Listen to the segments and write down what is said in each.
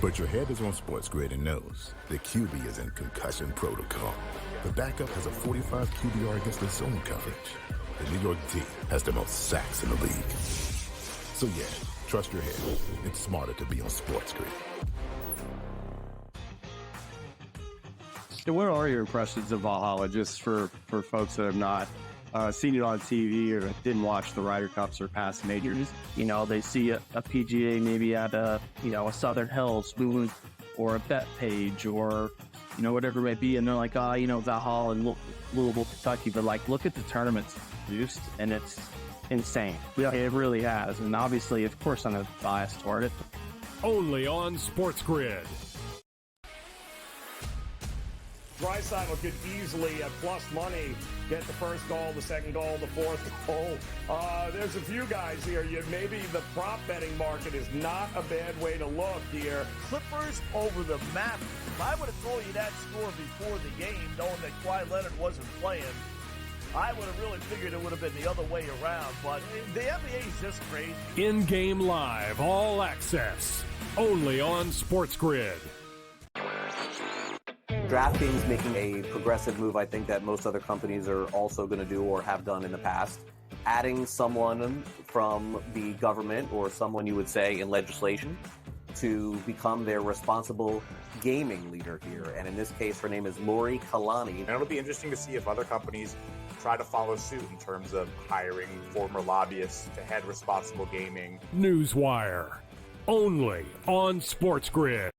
But your head is on SportsGrid and knows the QB is in concussion protocol. The backup has a 45 QBR against the zone coverage. The New York D has the most sacks in the league. So yeah, trust your head. It's smarter to be on SportsGrid. So what are your impressions of Valhalla, just for folks that have not seen it on TV or didn't watch the Ryder Cups or past majors? You know, they see a PGA maybe at a Southern Hills or a Bet Page or, whatever it may be. And they're like, Valhalla and Louisville, Kentucky. But like, look at the tournaments produced and it's insane. Yeah. It really has. And obviously, of course, I'm biased toward it. Only on SportsGrid. Draisaitl could easily, at plus money, get the first goal, the second goal, the fourth goal. There's a few guys here. Maybe the prop betting market is not a bad way to look here. Clippers over the Madden. If I would have told you that score before the game, knowing that Kawhi Leonard wasn't playing, I would have really figured it would have been the other way around. But the NBA is just crazy. InGame Live, all access. Only on SportsGrid. DraftKings making a progressive move, I think, that most other companies are also going to do or have done in the past. Adding someone from the government or someone you would say in legislation to become their responsible gaming leader here. And in this case, her name is Lori Kalani. And it'll be interesting to see if other companies try to follow suit in terms of hiring former lobbyists to head responsible gaming. Newswire. Only on SportsGrid.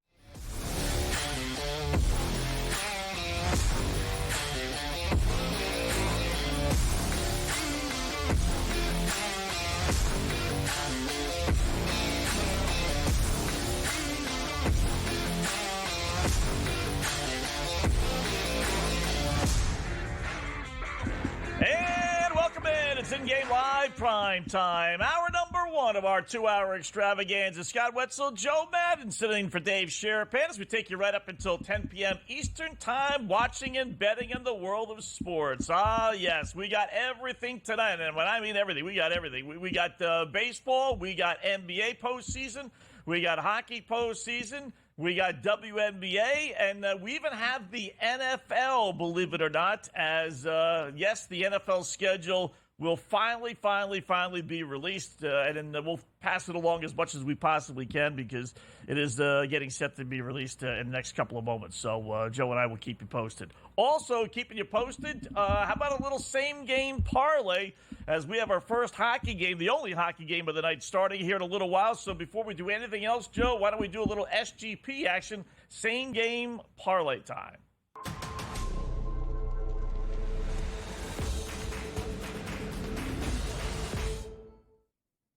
InGame Live Prime Time, hour number one of our 2-hour extravaganza. Scott Wetzel, Joe Madden sitting in for Dave Sherapan as we take you right up until 10 p.m. Eastern Time, watching and betting in the world of sports. Ah, yes, we got everything tonight. And when I mean everything, we got everything. We got baseball, we got NBA postseason, we got hockey postseason, we got WNBA, and we even have the NFL, believe it or not, as, yes, the NFL schedule will finally be released, and then we'll pass it along as much as we possibly can because it is getting set to be released in the next couple of moments. So Joe and I will keep you posted. Also, keeping you posted, how about a little same-game parlay as we have our first hockey game, the only hockey game of the night, starting here in a little while. So before we do anything else, Joe, why don't we do a little SGP action, same-game parlay time.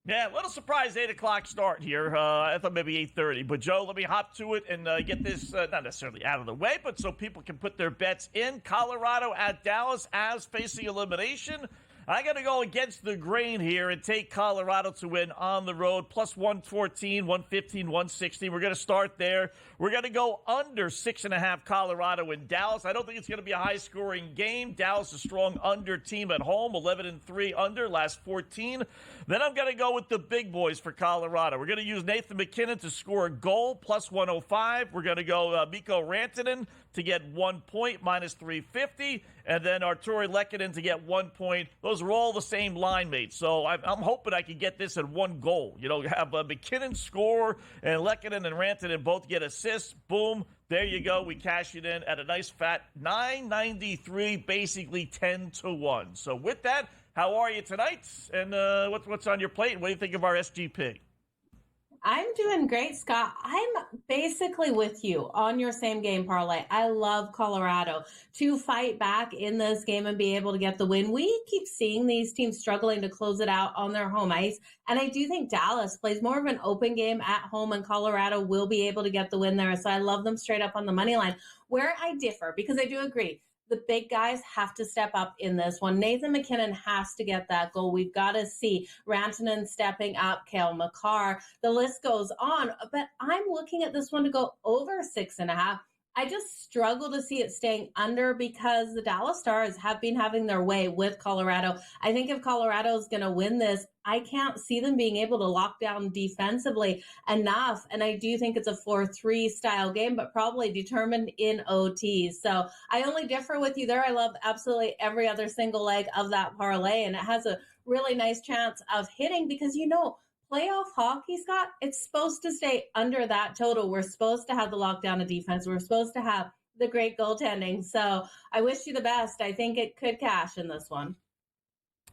Yeah, a little surprise 8 o'clock start here. I thought maybe 8:30. But, Joe, let me hop to it and get this not necessarily out of the way, but so people can put their bets in. Colorado at Dallas, Avs facing elimination. I got to go against the grain here and take Colorado to win on the road. Plus 114, 115, 160. We're going to start there. We're going to go under 6.5 Colorado in Dallas. I don't think it's going to be a high-scoring game. Dallas is a strong under team at home, 11-3 under, last 14. Then I'm going to go with the big boys for Colorado. We're going to use Nathan McKinnon to score a goal, plus 105. We're going to go Mikko Rantanen to get 1 point, minus 350. And then Arturi Lehkonen to get 1 point. Those are all the same line mates. So I'm hoping I can get this at one goal. Have McKinnon score and Lehkonen and Rantanen both get assists. Boom. There you go. We cash it in at a nice fat 993, basically 10-1. So with that, how are you tonight? And what's on your plate? What do you think of our SGP? I'm doing great, Scott. I'm basically with you on your same game parlay. I love Colorado to fight back in this game and be able to get the win. We keep seeing these teams struggling to close it out on their home ice. And I do think Dallas plays more of an open game at home, and Colorado will be able to get the win there. So I love them straight up on the money line. Where I differ, because I do agree, the big guys have to step up in this one. Nathan McKinnon has to get that goal. We've got to see Rantanen stepping up, Cale Makar. The list goes on. But I'm looking at this one to go over 6.5. I just struggle to see it staying under because the Dallas Stars have been having their way with Colorado. I think if Colorado is going to win this, I can't see them being able to lock down defensively enough. And I do think it's a 4-3 style game, but probably determined in OT. So I only differ with you there. I love absolutely every other single leg of that parlay, and it has a really nice chance of hitting because, playoff hockey, Scott, it's supposed to stay under that total. We're supposed to have the lockdown of defense. We're supposed to have the great goaltending. So I wish you the best. I think it could cash in this one.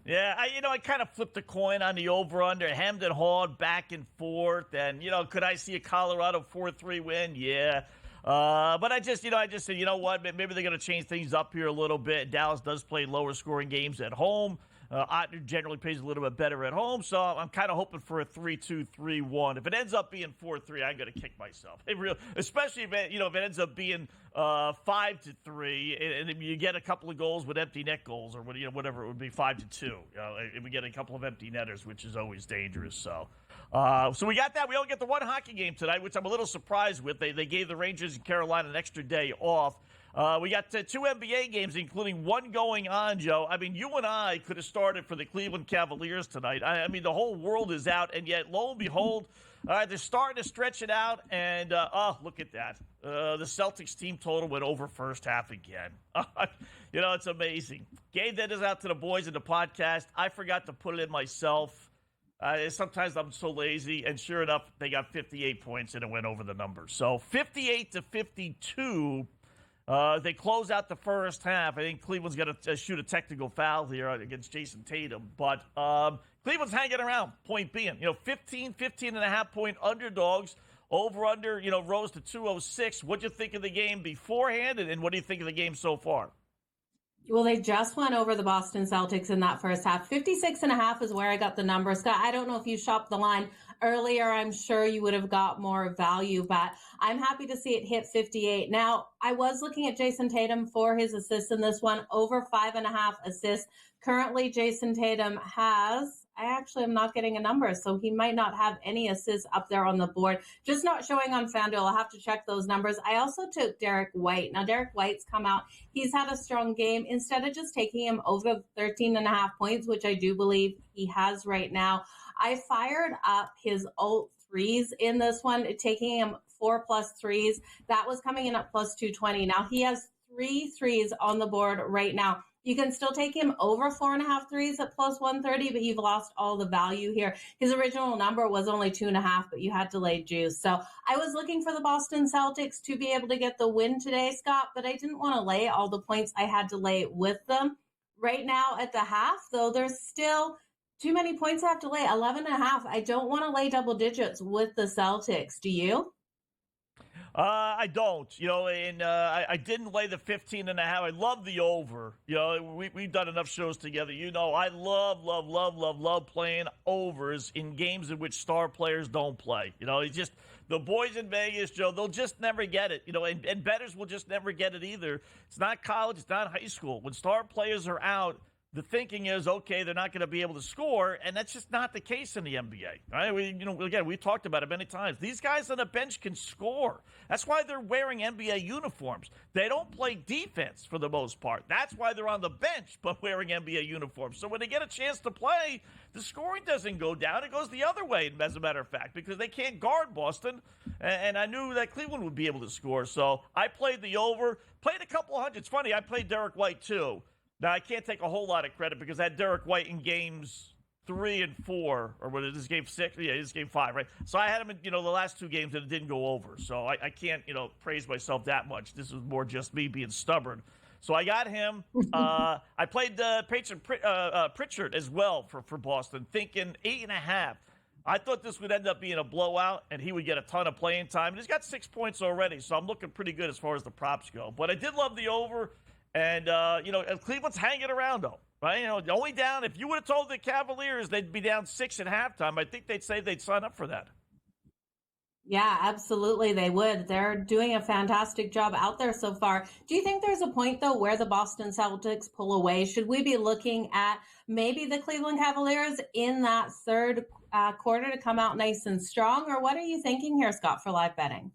Yeah, I kind of flipped the coin on the over-under, hemmed and hawed back and forth. And, could I see a Colorado 4-3 win? Yeah. But I just said, you know what, maybe they're going to change things up here a little bit. Dallas does play lower scoring games at home. Otter generally plays a little bit better at home, so I'm kind of hoping for a 3-2, 3-1. If it ends up being 4-3, I'm going to kick myself. Especially if it ends up being 5-3, and if you get a couple of goals with empty net goals, or whatever it would be, 5-2. If we get a couple of empty netters, which is always dangerous. So we got that. We only get the one hockey game tonight, which I'm a little surprised with. They gave the Rangers and Carolina an extra day off. We got two NBA games, including one going on, Joe. I mean, you and I could have started for the Cleveland Cavaliers tonight. I mean, the whole world is out, and yet, lo and behold, they're starting to stretch it out, and, look at that. The Celtics team total went over first half again. It's amazing. Gave that is out to the boys in the podcast. I forgot to put it in myself. Sometimes I'm so lazy, and sure enough, they got 58 points, and it went over the number. So 58-52. They close out the first half. I think Cleveland's going to shoot a technical foul here against Jason Tatum. But Cleveland's hanging around, point being. 15.5 point underdogs. Over-under, rose to 206. What'd you think of the game beforehand, and what do you think of the game so far? Well, they just went over the Boston Celtics in that first half. 56.5 is where I got the number. Scott, I don't know if you shopped the line earlier. I'm sure you would have got more value, but I'm happy to see it hit 58. Now, I was looking at Jason Tatum for his assists in this one, over 5.5 assists. Currently, Jason Tatum has, I actually am not getting a number, so he might not have any assists up there on the board. Just not showing on FanDuel. I'll have to check those numbers. I also took Derek White. Now, Derek White's come out. He's had a strong game. Instead of just taking him over 13.5 points, which I do believe he has right now, I fired up his alt threes in this one, taking him 4+ threes. That was coming in at plus 220. Now, he has 3 threes on the board right now. You can still take him over 4.5 threes at plus 130, but you've lost all the value here. His original number was only 2.5, but you had to lay juice. So I was looking for the Boston Celtics to be able to get the win today, Scott, but I didn't want to lay all the points I had to lay with them. Right now at the half, though, there's still too many points I have to lay, 11.5. I don't want to lay double digits with the Celtics. Do you? I don't, and I didn't lay the 15.5. I love the over. We've done enough shows together. I love playing overs in games in which star players don't play. It's just the boys in Vegas, Joe, they'll just never get it. And bettors will just never get it either. It's not college, it's not high school. When star players are out, the thinking is, okay, they're not going to be able to score, and that's just not the case in the NBA. Right? We've talked about it many times. These guys on the bench can score. That's why they're wearing NBA uniforms. They don't play defense for the most part. That's why they're on the bench, but wearing NBA uniforms. So when they get a chance to play, the scoring doesn't go down. It goes the other way, as a matter of fact, because they can't guard Boston, and I knew that Cleveland would be able to score. So I played the over, played a couple hundred. It's funny, I played Derek White too. Now, I can't take a whole lot of credit because I had Derek White in games 3 and 4, or what is this, game 6? Yeah, this is game 5, right? So I had him in, the last 2 games and it didn't go over. So I can't, praise myself that much. This was more just me being stubborn. So I got him. I played Pritchard as well for Boston, thinking 8.5. I thought this would end up being a blowout, and he would get a ton of playing time. And he's got 6 points already, so I'm looking pretty good as far as the props go. But I did love the over. And, Cleveland's hanging around, though, right? Only down. If you would have told the Cavaliers they'd be down 6 at halftime, I think they'd say they'd sign up for that. Yeah, absolutely they would. They're doing a fantastic job out there so far. Do you think there's a point, though, where the Boston Celtics pull away? Should we be looking at maybe the Cleveland Cavaliers in that third quarter to come out nice and strong? Or what are you thinking here, Scott, for live betting?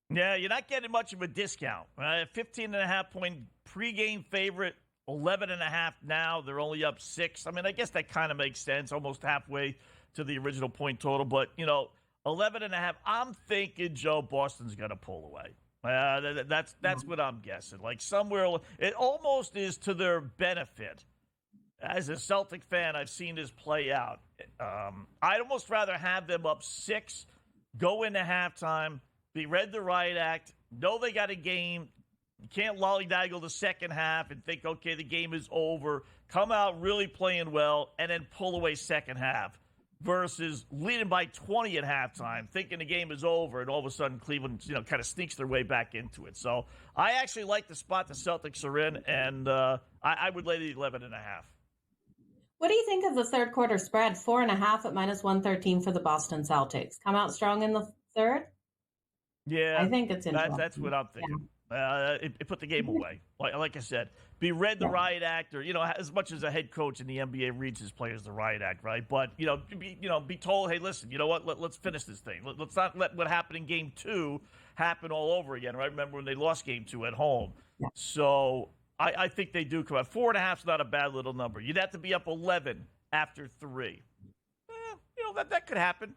Yeah, you're not getting much of a discount. 15.5-point pregame favorite, 11.5 now. They're only up 6. I mean, I guess that kind of makes sense, almost halfway to the original point total. But, 11.5, I'm thinking, Joe, Boston's going to pull away. That's what I'm guessing. Like somewhere, it almost is to their benefit. As a Celtic fan, I've seen this play out. I'd almost rather have them up 6, go into halftime, be read the riot act, know they got a game. You can't lollygaggle the second half and think, okay, the game is over. Come out really playing well and then pull away second half versus leading by 20 at halftime, thinking the game is over, and all of a sudden Cleveland, kind of sneaks their way back into it. So I actually like the spot the Celtics are in, and I would lay the 11.5. What do you think of the third quarter spread? 4.5 at -113 for the Boston Celtics. Come out strong in the third? Yeah. I think it's interesting. That's what I'm thinking. It put the game away. Like I said, be read the riot act, or, as much as a head coach in the NBA reads his players the riot act, right? But, be told, hey, listen, you know what? Let's finish this thing. Let's not let what happened in game 2 happen all over again, right? Remember when they lost game 2 at home? Yeah. So I think they do come out. 4.5 is not a bad little number. You'd have to be up 11 after 3. That could happen.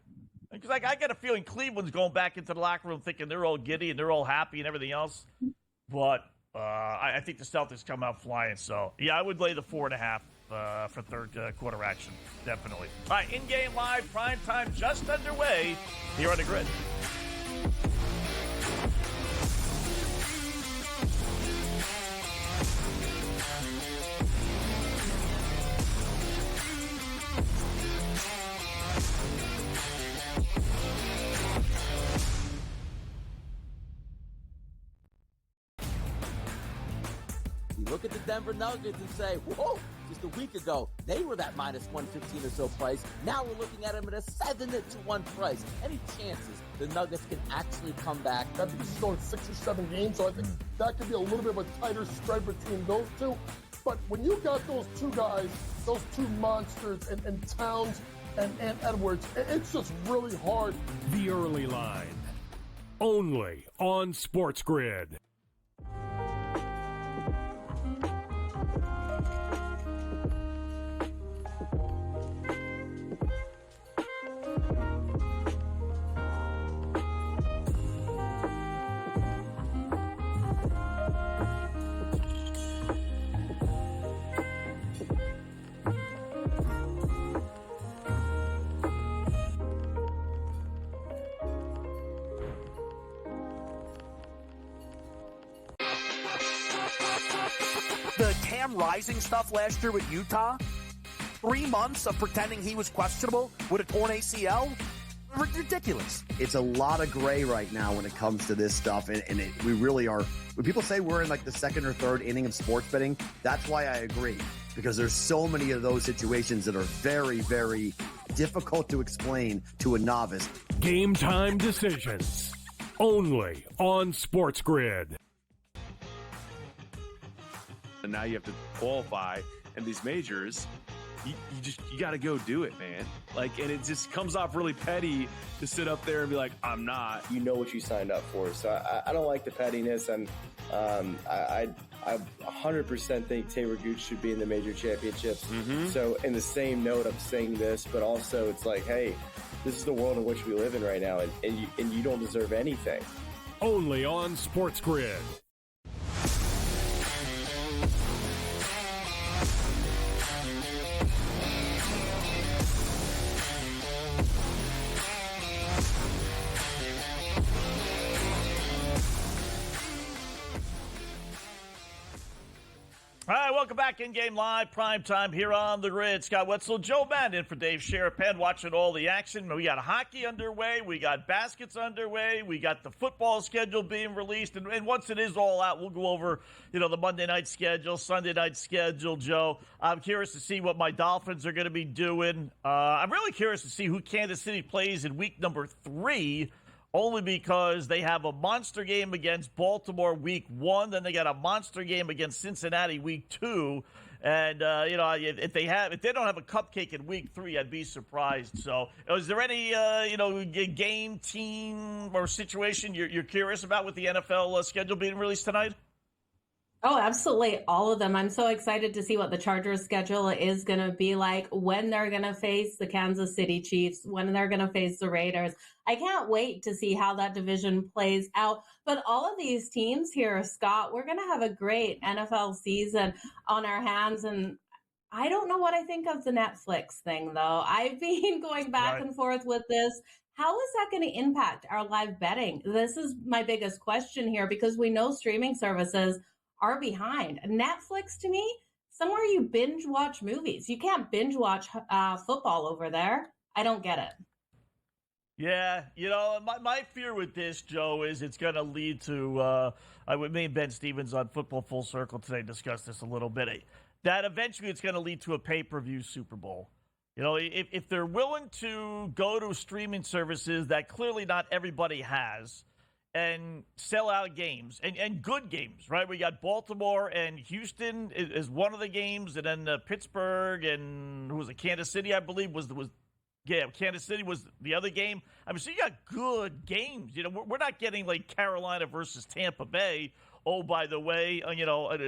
Because I got a feeling Cleveland's going back into the locker room thinking they're all giddy and they're all happy and everything else. But I think the Celtics come out flying. So, yeah, I would lay the 4.5 for third quarter action. Definitely. All right, in-game live, prime time just underway here on the Grid. Look at the Denver Nuggets and say, whoa, just a week ago, they were that -115 or so price. Now we're looking at them at a 7-1 price. Any chances the Nuggets can actually come back? I think this is going 6 or 7 games, so I think that could be a little bit of a tighter spread between those two. But when you got those two guys, those two monsters, and Towns and Edwards, it's just really hard. The early line, only on SportsGrid. The Cam Rising stuff last year with Utah, 3 months of pretending he was questionable with a torn ACL, ridiculous. It's a lot of gray right now when it comes to this stuff, we really are. When people say we're in like the second or third inning of sports betting, that's why I agree, because there's so many of those situations that are very, very difficult to explain to a novice. Game time decisions, only on SportsGrid. And now you have to qualify, and these majors, you got to go do it, man. And it just comes off really petty to sit up there and be like, I'm not. You know what you signed up for, so I don't like the pettiness, and I 100% think Taylor Gooch should be in the major championships. Mm-hmm. So in the same note, I'm saying this, but also it's like, hey, this is the world in which we live in right now, and you don't deserve anything. Only on SportsGrid. All right, welcome back. In-game live, prime time here on the Grid. Scott Wetzel, Joe Madden in for Dave Sherapan, watching all the action. We got hockey underway. We got baskets underway. We got the football schedule being released. And once it is all out, we'll go over, the Monday night schedule, Sunday night schedule, Joe. I'm curious to see what my Dolphins are going to be doing. I'm really curious to see who Kansas City plays in week number 3. Only because they have a monster game against Baltimore week 1, then they got a monster game against Cincinnati week 2, And if they don't have a cupcake in week 3, I'd be surprised. So, is there any game, team, or situation you're curious about with the NFL schedule being released tonight? Oh, absolutely. All of them. I'm so excited to see what the Chargers schedule is going to be like, when they're going to face the Kansas City Chiefs, when they're going to face the Raiders. I can't wait to see how that division plays out. But all of these teams here, Scott, we're going to have a great NFL season on our hands. And I don't know what I think of the Netflix thing, though. I've been going back and forth with this. How is that going to impact our live betting? This is my biggest question here, because we know streaming services are behind. Netflix, to me, somewhere you binge watch movies. You can't binge watch football over there. I don't get it. Yeah, my fear with this, Joe, is it's going to lead to, me and Ben Stevens on Football Full Circle today discussed this a little bit, that eventually it's going to lead to a pay-per-view Super Bowl. If they're willing to go to streaming services that clearly not everybody has, and sell out games and good games, right? We got Baltimore and Houston is one of the games, and then Pittsburgh and who was it? Kansas City, I believe Kansas City was the other game. I mean, so you got good games. We're not getting like Carolina versus Tampa Bay. Oh, by the way,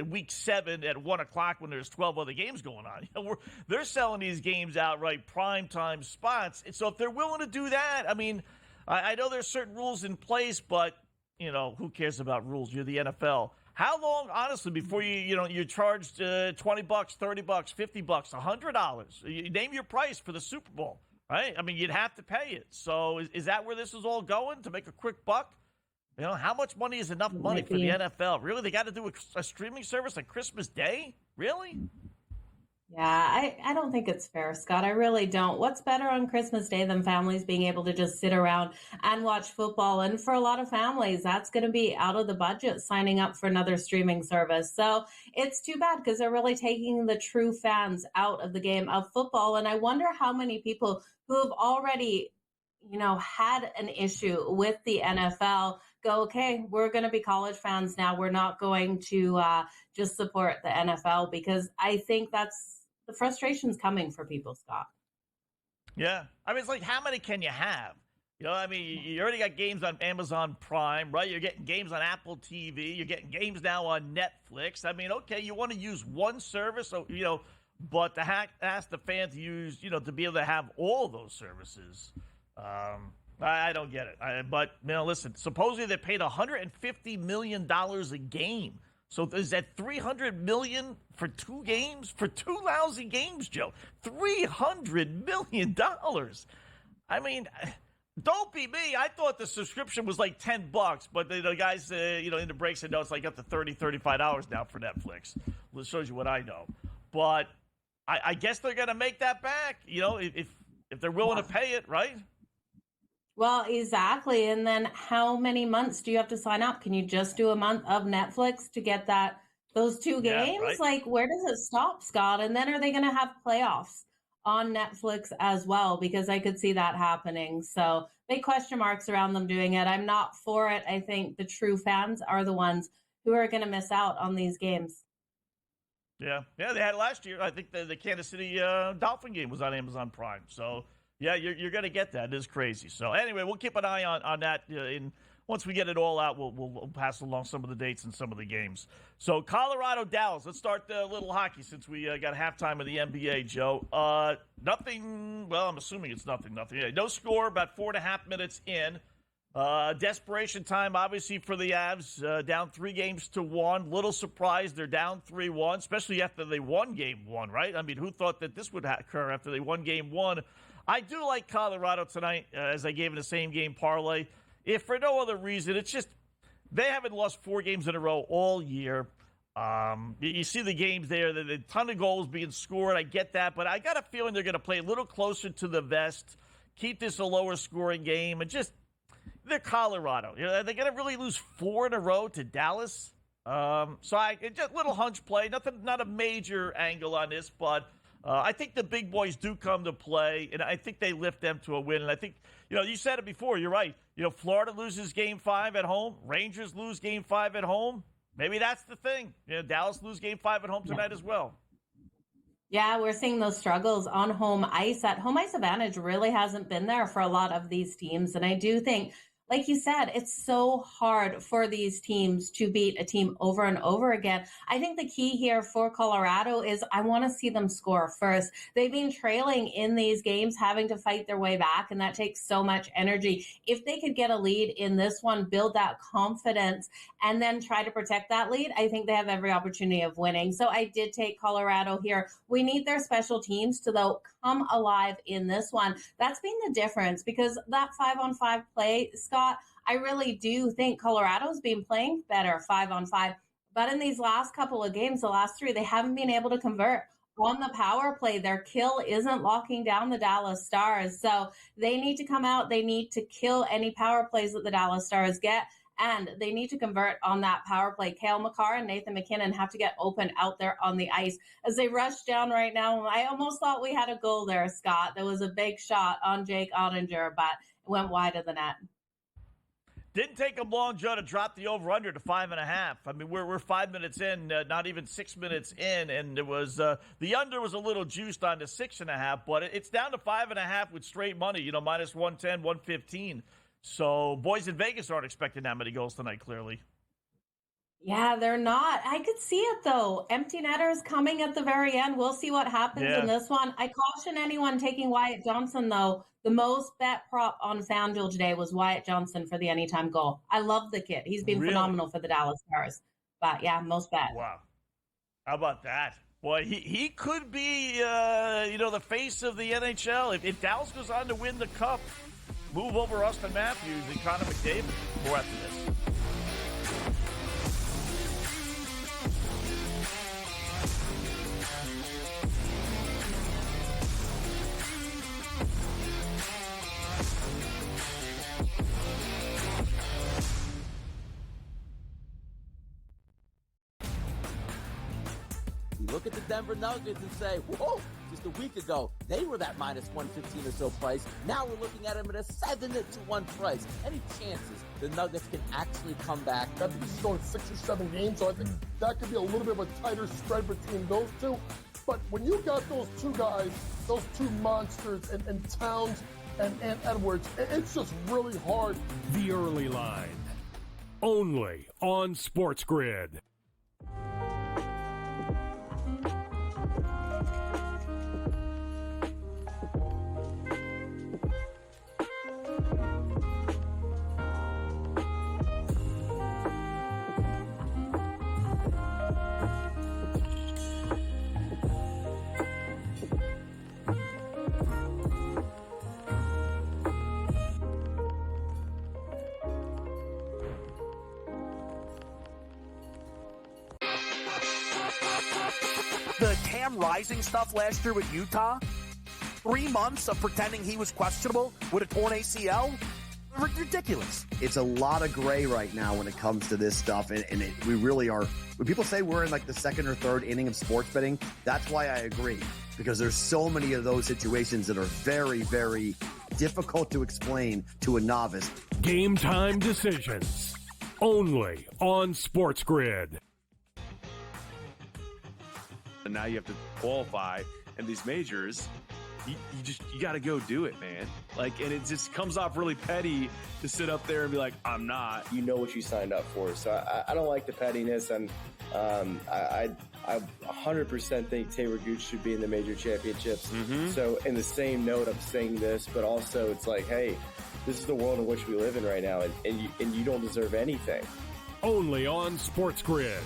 week 7 at 1:00 when there's 12 other games going on. They're selling these games outright, primetime spots. And so if they're willing to do that, I mean, I know there's certain rules in place, but, who cares about rules? You're the NFL. How long, honestly, before you're charged $20, $30, $50, $100? You name your price for the Super Bowl, right? I mean, you'd have to pay it. So is that where this is all going, to make a quick buck? How much money is enough money for the NFL? Really? They got to do a streaming service on Christmas Day? Really? Yeah, I don't think it's fair, Scott. I really don't. What's better on Christmas Day than families being able to just sit around and watch football? And for a lot of families, that's going to be out of the budget, signing up for another streaming service. So it's too bad, because they're really taking the true fans out of the game of football. And I wonder how many people who have already, had an issue with the NFL go, okay, we're going to be college fans now. We're not going to just support the NFL, because I think that's the frustration's coming for people, Scott. Yeah. I mean, it's like, how many can you have? You already got games on Amazon Prime, right? You're getting games on Apple TV. You're getting games now on Netflix. I mean, okay, you want to use one service, but to ask the fan to use, to be able to have all those services. I don't get it. But listen, supposedly they paid $150 million a game. So is that $300 million for 2 games? For 2 lousy games, Joe. $300 million. I mean, don't be me. I thought the subscription was like $10, but the guys, in the break said, no, it's like up to $30, $35 now for Netflix. Well, it shows you what I know. But I guess they're going to make that back, if they're willing to pay it, right? Well, exactly. And then how many months do you have to sign up? Can you just do a month of Netflix to get those 2 games? Right. Like, where does it stop, Scott? And then are they going to have playoffs on Netflix as well? Because I could see that happening. So big question marks around them doing it. I'm not for it. I think the true fans are the ones who are going to miss out on these games. Yeah, they had it last year. I think the Kansas City Dolphin game was on Amazon Prime. So, yeah, you're going to get that. It is crazy. So, anyway, we'll keep an eye on that. Once we get it all out, we'll pass along some of the dates and some of the games. So, Colorado, Dallas. Let's start the little hockey since we got halftime of the NBA, Joe. Nothing. Well, I'm assuming it's nothing. Yeah, no score, about 4.5 minutes in. Desperation time, obviously, for the Avs. Down 3-1. Little surprised they're down 3-1, especially after they won Game 1, right? I mean, who thought that this would occur after they won Game 1? I do like Colorado tonight, as I gave it a same-game parlay. If for no other reason, it's just they haven't lost 4 games in a row all year. You see the games there, a ton of goals being scored. I get that, but I got a feeling they're going to play a little closer to the vest, keep this a lower-scoring game, and just they're Colorado. Are they going to really lose 4 in a row to Dallas? So just a little hunch play, not a major angle on this, but I think the big boys do come to play, and I think they lift them to a win. And I think, you said it before. You're right. Florida loses Game 5 at home. Rangers lose Game 5 at home. Maybe that's the thing. Dallas lose Game 5 at home tonight as well. Yeah, we're seeing those struggles on home ice. That home ice advantage really hasn't been there for a lot of these teams. And I do think, like you said, it's so hard for these teams to beat a team over and over again. I think the key here for Colorado is I want to see them score first. They've been trailing in these games, having to fight their way back, and that takes so much energy. If they could get a lead in this one, build that confidence, and then try to protect that lead, I think they have every opportunity of winning. So I did take Colorado here. We need their special teams to, though, come alive in this one. That's been the difference, because that 5-on-5 play, Scott, I really do think Colorado's been playing better 5-on-5. But in these last couple of games, the last three, they haven't been able to convert. On the power play, their kill isn't locking down the Dallas Stars. So they need to come out. They need to kill any power plays that the Dallas Stars get. And they need to convert on that power play. Cale Makar and Nathan McKinnon have to get open out there on the ice as they rush down right now. I almost thought we had a goal there, Scott. There was a big shot on Jake Ottinger, but it went wide of the net. Didn't take them long, Joe, to drop the over-under to 5.5. I mean, we're 5 minutes in, not even 6 minutes in, and it was the under was a little juiced on to 6.5, but it's down to 5.5 with straight money, minus 110, 115. So boys in Vegas aren't expecting that many goals tonight, clearly. Yeah, they're not. I could see it, though. Empty netters coming at the very end. We'll see what happens in this one. I caution anyone taking Wyatt Johnson, though. The most bet prop on FanDuel today was Wyatt Johnson for the anytime goal. I love the kid. He's been phenomenal for the Dallas Stars. But, yeah, most bet. Wow. How about that? Boy, he could be, the face of the NHL. If Dallas goes on to win the Cup, move over Austin Matthews and Connor McDavid. More after this. You look at the Denver Nuggets and say, whoa, just a week ago, they were that minus 115 or so price. Now we're looking at them at a 7-1 price. Any chances the Nuggets can actually come back? I think this is only 6 or 7 games, so I think that could be a little bit of a tighter spread between those two. But when you got those two guys, those two monsters, and Towns and Edwards, it's just really hard. The early line, only on SportsGrid. The Cam Rising stuff last year with Utah, 3 months of pretending he was questionable with a torn ACL, ridiculous. It's a lot of gray right now when it comes to this stuff, and we really are. When people say we're in like the second or third inning of sports betting, that's why I agree, because there's so many of those situations that are very, very difficult to explain to a novice. Game time decisions, only on SportsGrid. And now you have to qualify, and these majors, you got to go do it, man. And it just comes off really petty to sit up there and be like, I'm not. You know what you signed up for. So I don't like the pettiness, and I 100% think Taylor Gooch should be in the major championships. So in the same note, I'm saying this, but also it's like, hey, this is the world in which we live in right now, and you don't deserve anything. Only on SportsGrid.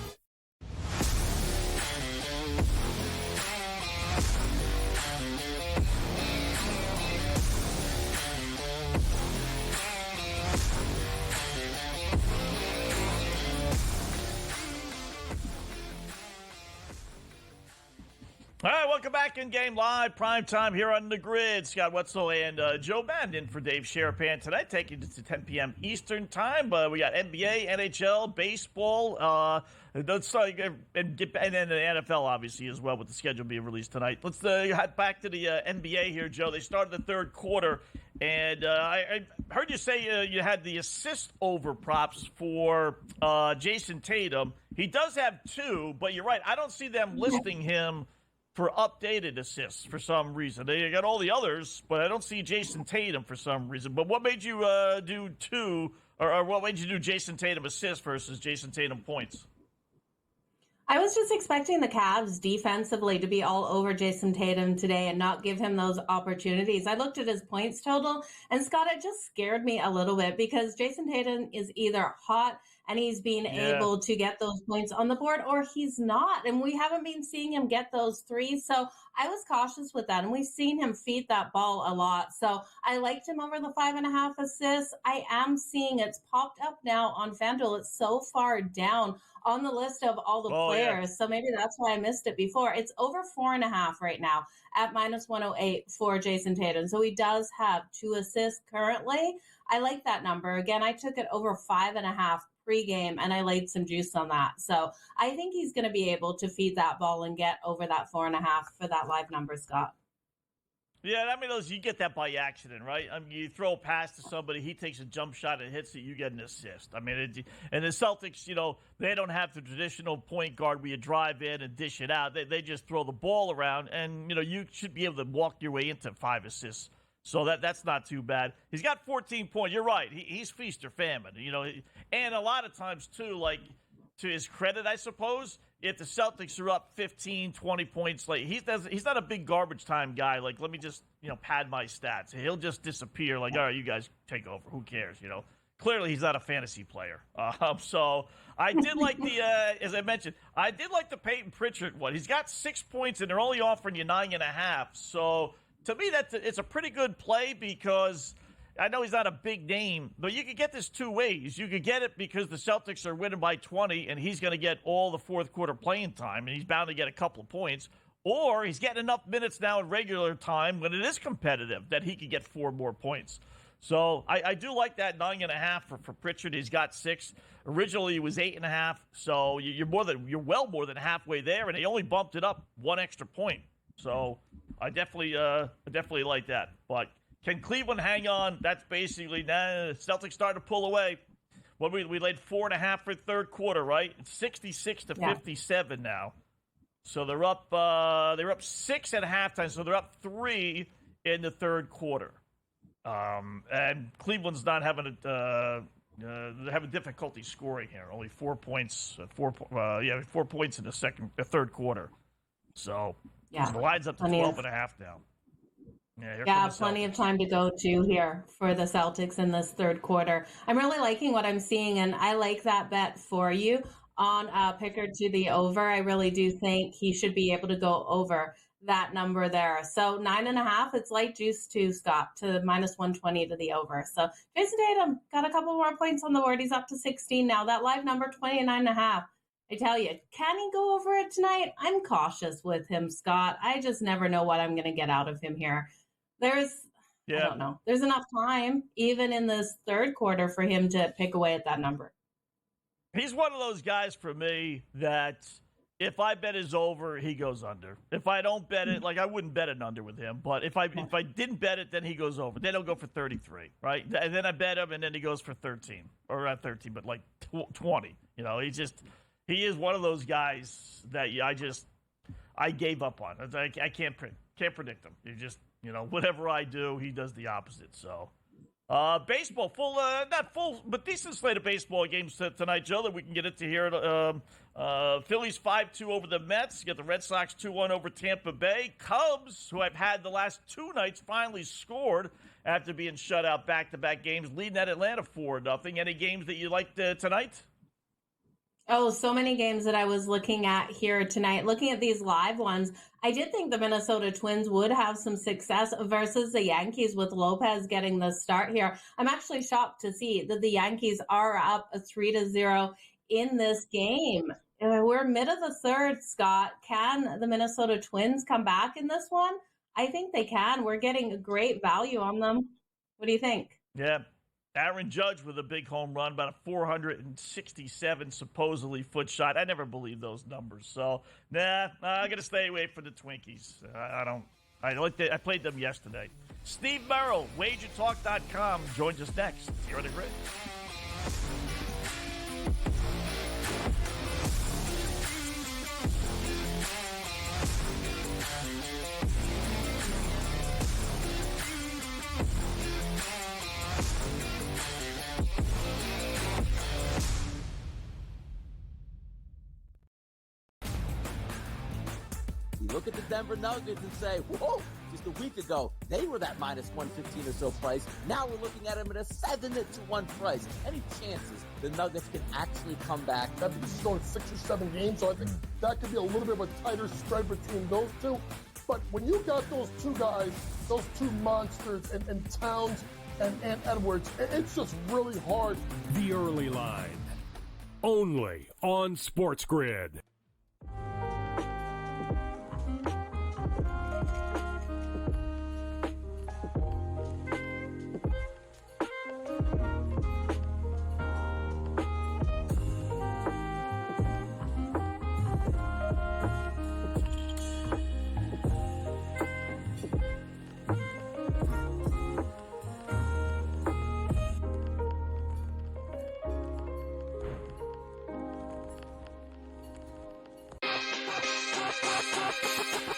All right, welcome back InGame Live, prime time here on the grid. Scott Wetzel and Joe Madden in for Dave Sherapan tonight, taking it to 10 p.m. Eastern time. We got NBA, NHL, baseball, and then the NFL, obviously, as well, with the schedule being released tonight. Let's head back to the NBA here, Joe. They started the third quarter, and I heard you say you had the assist over props for Jason Tatum. He does have 2, but you're right. I don't see them listing him for updated assists for some reason. They got all the others, but I don't see Jason Tatum for some reason. But what made you do two, or what made you do Jason Tatum assists versus Jason Tatum points? I was just expecting the Cavs defensively to be all over Jason Tatum today and not give him those opportunities. I looked at his points total, and Scott, it just scared me a little bit because Jason Tatum is either hot and he's being able to get those points on the board, or he's not. And we haven't been seeing him get those threes. So I was cautious with that. And we've seen him feed that ball a lot. So I liked him over the 5.5 assists. I am seeing it's popped up now on FanDuel. It's so far down on the list of all the players. So maybe that's why I missed it before. It's over 4.5 right now at -108 for Jason Tatum. So he does have 2 assists currently. I like that number. Again, I took it over 5.5 pregame, and I laid some juice on that. So I think he's going to be able to feed that ball and get over that 4.5 for that live number, Scott. Yeah, I mean, you get that by accident, right? I mean, you throw a pass to somebody, he takes a jump shot and hits it, you get an assist. I mean, and the Celtics, they don't have the traditional point guard where you drive in and dish it out. They just throw the ball around, and, you should be able to walk your way into 5 assists. So that's not too bad. He's got 14 points. You're right. He's feast or famine, and a lot of times, too, like, to his credit, I suppose, if the Celtics are up 15, 20 points late, he's not a big garbage time guy. Like, let me just, pad my stats. He'll just disappear. Like, all right, you guys take over. Who cares, Clearly, he's not a fantasy player. So I did like as I mentioned, I did like the Peyton Pritchard one. He's got 6 points, and they're only offering you 9.5. So to me, it's a pretty good play because I know he's not a big name, but you could get this 2 ways. You could get it because the Celtics are winning by 20, and he's going to get all the fourth quarter playing time, and he's bound to get a couple of points. Or he's getting enough minutes now in regular time when it is competitive that he could get 4 more points. So I do like that 9.5 for Pritchard. He's got 6. Originally it was 8.5. So you're well more than halfway there, and they only bumped it up 1 extra point. So I definitely like that. But can Cleveland hang on? That's basically Celtics starting to pull away. What we laid 4.5 for third quarter, right? It's 66-57 now. So they're up 6 at halftime. So they're up 3 in the third quarter. And Cleveland's not having having difficulty scoring here. Only 4 points. 4 points in the third quarter. So the line's up to 12.5 now. Yeah, plenty of time to go to here for the Celtics in this third quarter. I'm really liking what I'm seeing, and I like that bet for you on Pickard to the over. I really do think he should be able to go over that number there. So 9.5, it's light juice too, Scott, to -120 to the over. So Jason Tatum got a couple more points on the board. He's up to 16 now. That live number, 29.5. I tell you, can he go over it tonight? I'm cautious with him, Scott. I just never know what I'm going to get out of him here. I don't know. There's enough time, even in this third quarter, for him to pick away at that number. He's one of those guys for me that if I bet his over, he goes under. If I don't bet it, like I wouldn't bet an under with him, but if I didn't bet it, then he goes over. Then he'll go for 33, right? And then I bet him, and then he goes for 13, or not 13, but like 20. He is one of those guys that I gave up on. I can't predict him. You just, whatever I do, he does the opposite. So, baseball, not full, but decent slate of baseball games tonight, Joe, that we can get into here. Phillies 5-2 over the Mets. You got the Red Sox 2-1 over Tampa Bay. Cubs, who I've had the last 2 nights, finally scored after being shut out back-to-back games, leading at Atlanta 4-0. Any games that you liked tonight? Oh, so many games that I was looking at here tonight. Looking at these live ones, I did think the Minnesota Twins would have some success versus the Yankees with Lopez getting the start here. I'm actually shocked to see that the Yankees are up 3-0 in this game. We're mid of the third, Scott. Can the Minnesota Twins come back in this one? I think they can. We're getting a great value on them. What do you think? Yeah. Aaron Judge with a big home run, about a 467 supposedly foot shot. I never believe those numbers. So, I'm going to stay away from the Twinkies. I played them yesterday. Steve Merrill, WagerTalk.com, joins us next here on the Grid. You look at the Denver Nuggets and say, whoa, just a week ago, they were that minus 115 or so price. Now we're looking at them at a 7-1 price. Any chances the Nuggets can actually come back? I think this is going 6 or 7 games, so I think that could be a little bit of a tighter spread between those two. But when you got those two guys, those two monsters, and Towns and Edwards, it's just really hard. The early line. Only on SportsGrid.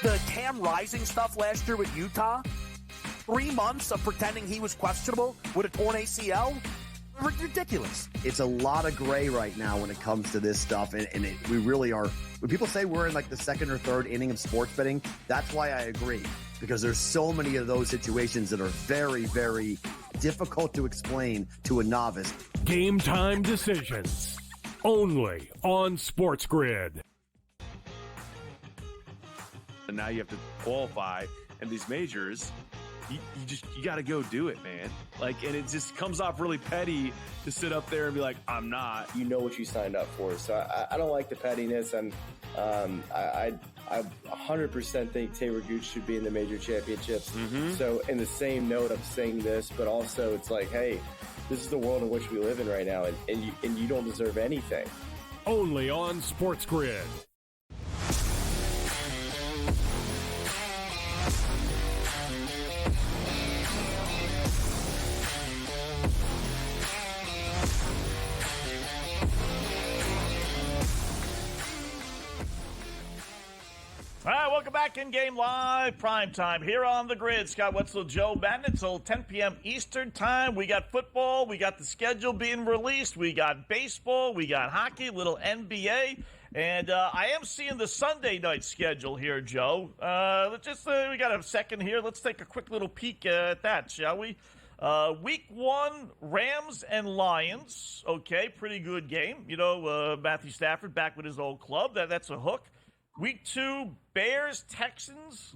The Cam Rising stuff last year with Utah, 3 months of pretending he was questionable with a torn ACL, ridiculous. It's a lot of gray right now when it comes to this stuff, and we really are. When people say we're in like the second or third inning of sports betting, that's why I agree, because there's so many of those situations that are very, very difficult to explain to a novice. Game time decisions. Only on SportsGrid. And now you have to qualify, and these majors, you got to go do it, man. Like, and it just comes off really petty to sit up there and be like, I'm not. You know what you signed up for, so I don't like the pettiness, and I 100% think Taylor Gooch should be in the major championships. So in the same note, I'm saying this, but also it's like, hey, this is the world in which we live in right now, and you don't deserve anything. Only on SportsGrid. All right, welcome back. InGame Live, prime time here on the grid. Scott Wetzel, Joe Madden until 10 p.m. Eastern time. We got football. We got the schedule being released. We got baseball. We got hockey, little NBA. And I am seeing the Sunday night schedule here, Joe. We got a second here. Let's take a quick little peek at that, shall we? Week 1, Rams and Lions. Okay, pretty good game. You know, Matthew Stafford back with his old club. That's a hook. Week 2, Bears, Texans.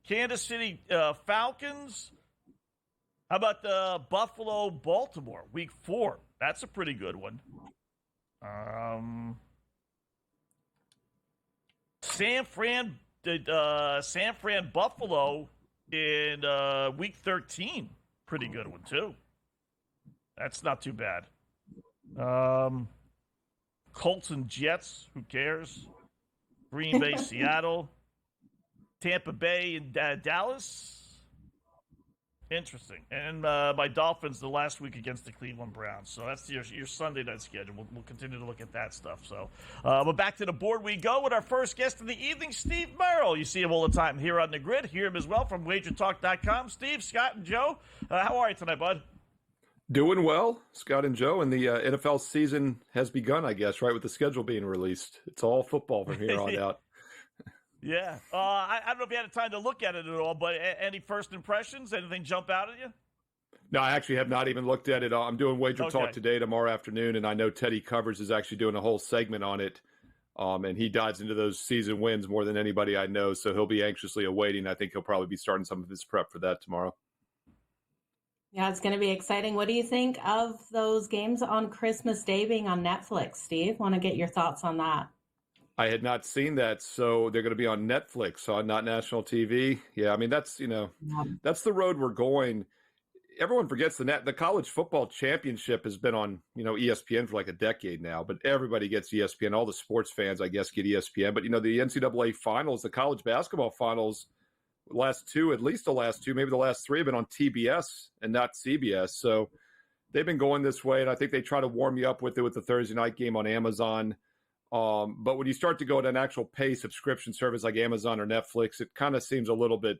Kansas City, Falcons. How about the Buffalo, Baltimore? Week 4. That's a pretty good one. San Fran, Buffalo in Week 13. Pretty good one, too. That's not too bad. Colts and Jets. Who cares? Green Bay, Seattle, Tampa Bay, and Dallas. Interesting. And my Dolphins the last week against the Cleveland Browns. So that's your Sunday night schedule. We'll continue to look at that stuff. So, but back to the board we go with our first guest of the evening, Steve Merrill. You see him all the time here on the grid. Hear him as well from WagerTalk.com. Steve, Scott, and Joe, how are you tonight, bud? Doing well, Scott and Joe, and the NFL season has begun, I guess, right, with the schedule being released. It's all football from here on out. Yeah. I don't know if you had time to look at it at all, but any first impressions? Anything jump out at you? No, I actually have not even looked at it. I'm doing Wager Talk today, tomorrow afternoon, and I know Teddy Covers is actually doing a whole segment on it, and he dives into those season wins more than anybody I know, so he'll be anxiously awaiting. I think he'll probably be starting some of his prep for that tomorrow. Yeah, it's going to be exciting. What do you think of those games on Christmas Day being on Netflix, Steve? Want to get your thoughts on that? I had not seen that, so they're going to be on Netflix, on not national TV. Yeah, I mean, that's, that's the road we're going. Everyone forgets the college football championship has been on, ESPN for like a decade now, but everybody gets ESPN. All the sports fans, I guess, get ESPN. But, the NCAA finals, the college basketball finals, at least the last two, maybe the last 3 have been on TBS and not CBS. So they've been going this way, and I think they try to warm you up with it with the Thursday night game on Amazon. But when you start to go to an actual pay subscription service like Amazon or Netflix, it kind of seems a little bit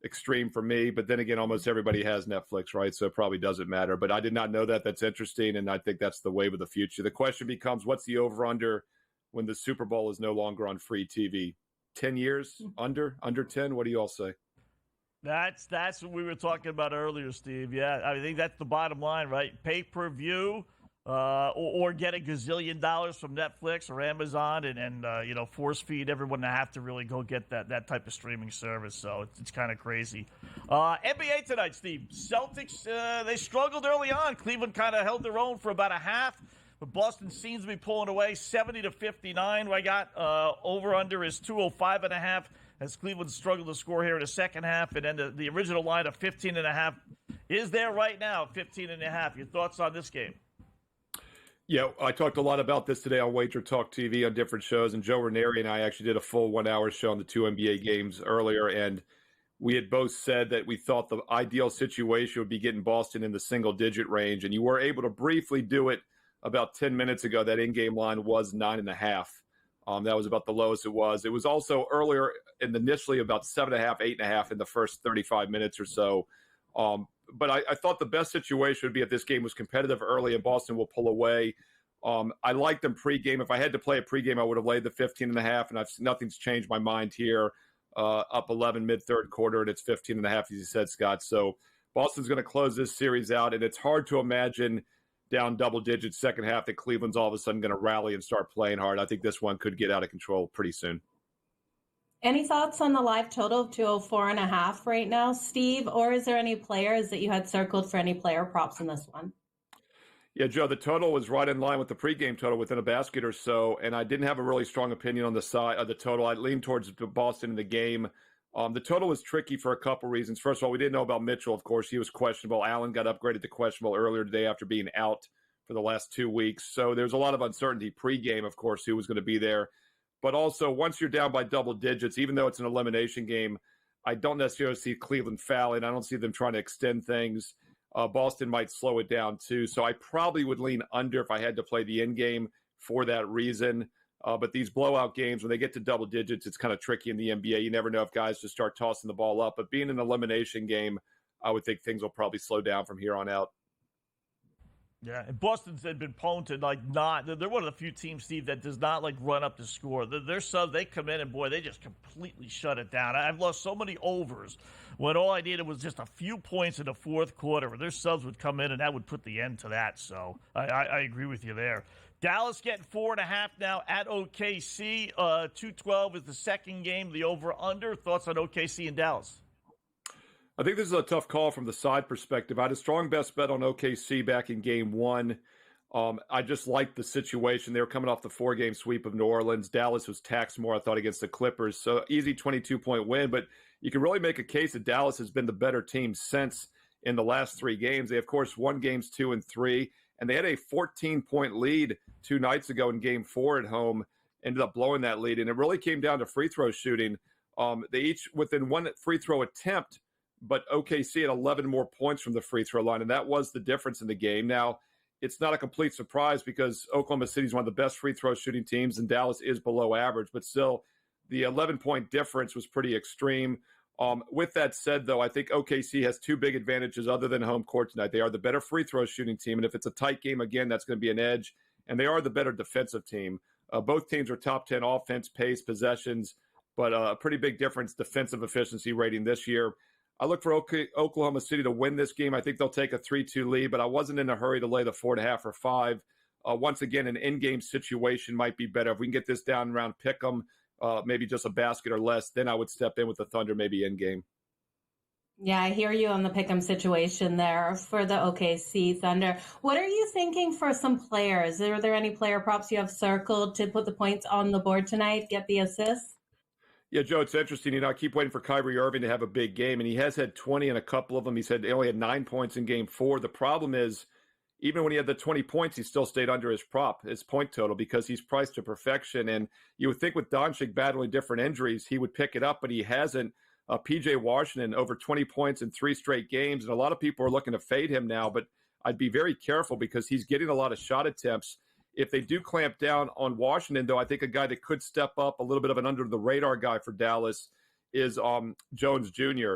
extreme for me. But then again, almost everybody has Netflix, right? So it probably doesn't matter. But I did not know that. That's interesting, and I think that's the wave of the future. The question becomes, what's the over-under when the Super Bowl is no longer on free TV? 10 years under 10? What do you all say? That's what we were talking about earlier, Steve. Yeah, I think that's the bottom line, right? Pay-per-view or get $1 gazillion from Netflix or Amazon and force feed everyone to have to really go get that type of streaming service. So it's kind of crazy. NBA tonight, Steve. Celtics, they struggled early on. Cleveland kind of held their own for about a half. But Boston seems to be pulling away 70-59. I got over-under is 205.5 as Cleveland struggled to score here in the second half. And then the original line of 15.5 is there right now, 15.5. Your thoughts on this game? Yeah, I talked a lot about this today on Wager Talk TV on different shows. And Joe Ranieri and I actually did a full 1-hour show on the two NBA games earlier. And we had both said that we thought the ideal situation would be getting Boston in the single-digit range. And you were able to briefly do it about 10 minutes ago. That in-game line was 9.5. That was about the lowest it was. It was also earlier initially about 7.5, 8.5 in the first 35 minutes or so. But I thought the best situation would be if this game was competitive early and Boston will pull away. I liked them pregame. If I had to play a pregame, I would have laid the 15.5, and nothing's changed my mind here. Up 11 mid-third quarter, and it's 15.5, as you said, Scott. So Boston's going to close this series out, and it's hard to imagine down double digits second half that Cleveland's all of a sudden going to rally and start playing hard. I think this one could get out of control pretty soon. Any thoughts on the live total of 204.5 right now, Steve? Or is there any players that you had circled for any player props in this one? Yeah, Joe, the total was right in line with the pregame total within a basket or so, and I didn't have a really strong opinion on the side of the total. I leaned towards Boston in the game. The total was tricky for a couple reasons. First of all, we didn't know about Mitchell, of course. He was questionable. Allen got upgraded to questionable earlier today after being out for the last 2 weeks. So there's a lot of uncertainty pregame, of course, who was going to be there. But also, once you're down by double digits, even though it's an elimination game, I don't necessarily see Cleveland fouling. I don't see them trying to extend things. Boston might slow it down, too. So I probably would lean under if I had to play the end game for that reason. But these blowout games, when they get to double digits, it's kind of tricky in the NBA. You never know if guys just start tossing the ball up. But being an elimination game, I would think things will probably slow down from here on out. Yeah, and Boston's had been prone to they're one of the few teams, Steve, that does not run up the score. Their subs, they come in and boy, they just completely shut it down. I've lost so many overs when all I needed was just a few points in the fourth quarter. Their subs would come in and that would put the end to that. So I agree with you there. Dallas getting 4.5 now at OKC. 212 is the second game. The over/under. Thoughts on OKC and Dallas? I think this is a tough call from the side perspective. I had a strong best bet on OKC back in game one. I just liked the situation. They were coming off the 4-game sweep of New Orleans. Dallas was taxed more, I thought, against the Clippers. So easy 22-point win. But you can really make a case that Dallas has been the better team since in the last 3 games. They, of course, won games 2 and 3. And they had a 14-point lead 2 nights ago in game 4 at home, ended up blowing that lead. And it really came down to free throw shooting. They each within 1 free throw attempt, but OKC had 11 more points from the free throw line, and that was the difference in the game. Now, it's not a complete surprise because Oklahoma City is one of the best free throw shooting teams, and Dallas is below average. But still, the 11-point difference was pretty extreme. With that said, though, I think OKC has 2 big advantages other than home court tonight. They are the better free throw shooting team, and if it's a tight game, again, that's going to be an edge. And they are the better defensive team. Both teams are top 10 offense, pace, possessions, but a pretty big difference defensive efficiency rating this year. I look for Oklahoma City to win this game. I think they'll take a 3-2 lead, but I wasn't in a hurry to lay the 4.5 or 5. Once again, an in-game situation might be better. If we can get this down around pick 'em, maybe just a basket or less, then I would step in with the Thunder maybe in-game. Yeah, I hear you on the pick'em situation there for the OKC Thunder. What are you thinking for some players? Are there any player props you have circled to put the points on the board tonight, get the assists? Yeah, Joe, it's interesting. I keep waiting for Kyrie Irving to have a big game, and he has had 20 in a couple of them. He said he only had 9 points in game 4. The problem is, even when he had the 20 points, he still stayed under his point total, because he's priced to perfection. And you would think with Doncic battling different injuries, he would pick it up, but he hasn't. P.J. Washington, over 20 points in 3 straight games, and a lot of people are looking to fade him now, but I'd be very careful because he's getting a lot of shot attempts. If they do clamp down on Washington, though, I think a guy that could step up, a little bit of an under-the-radar guy for Dallas, is Jones Jr.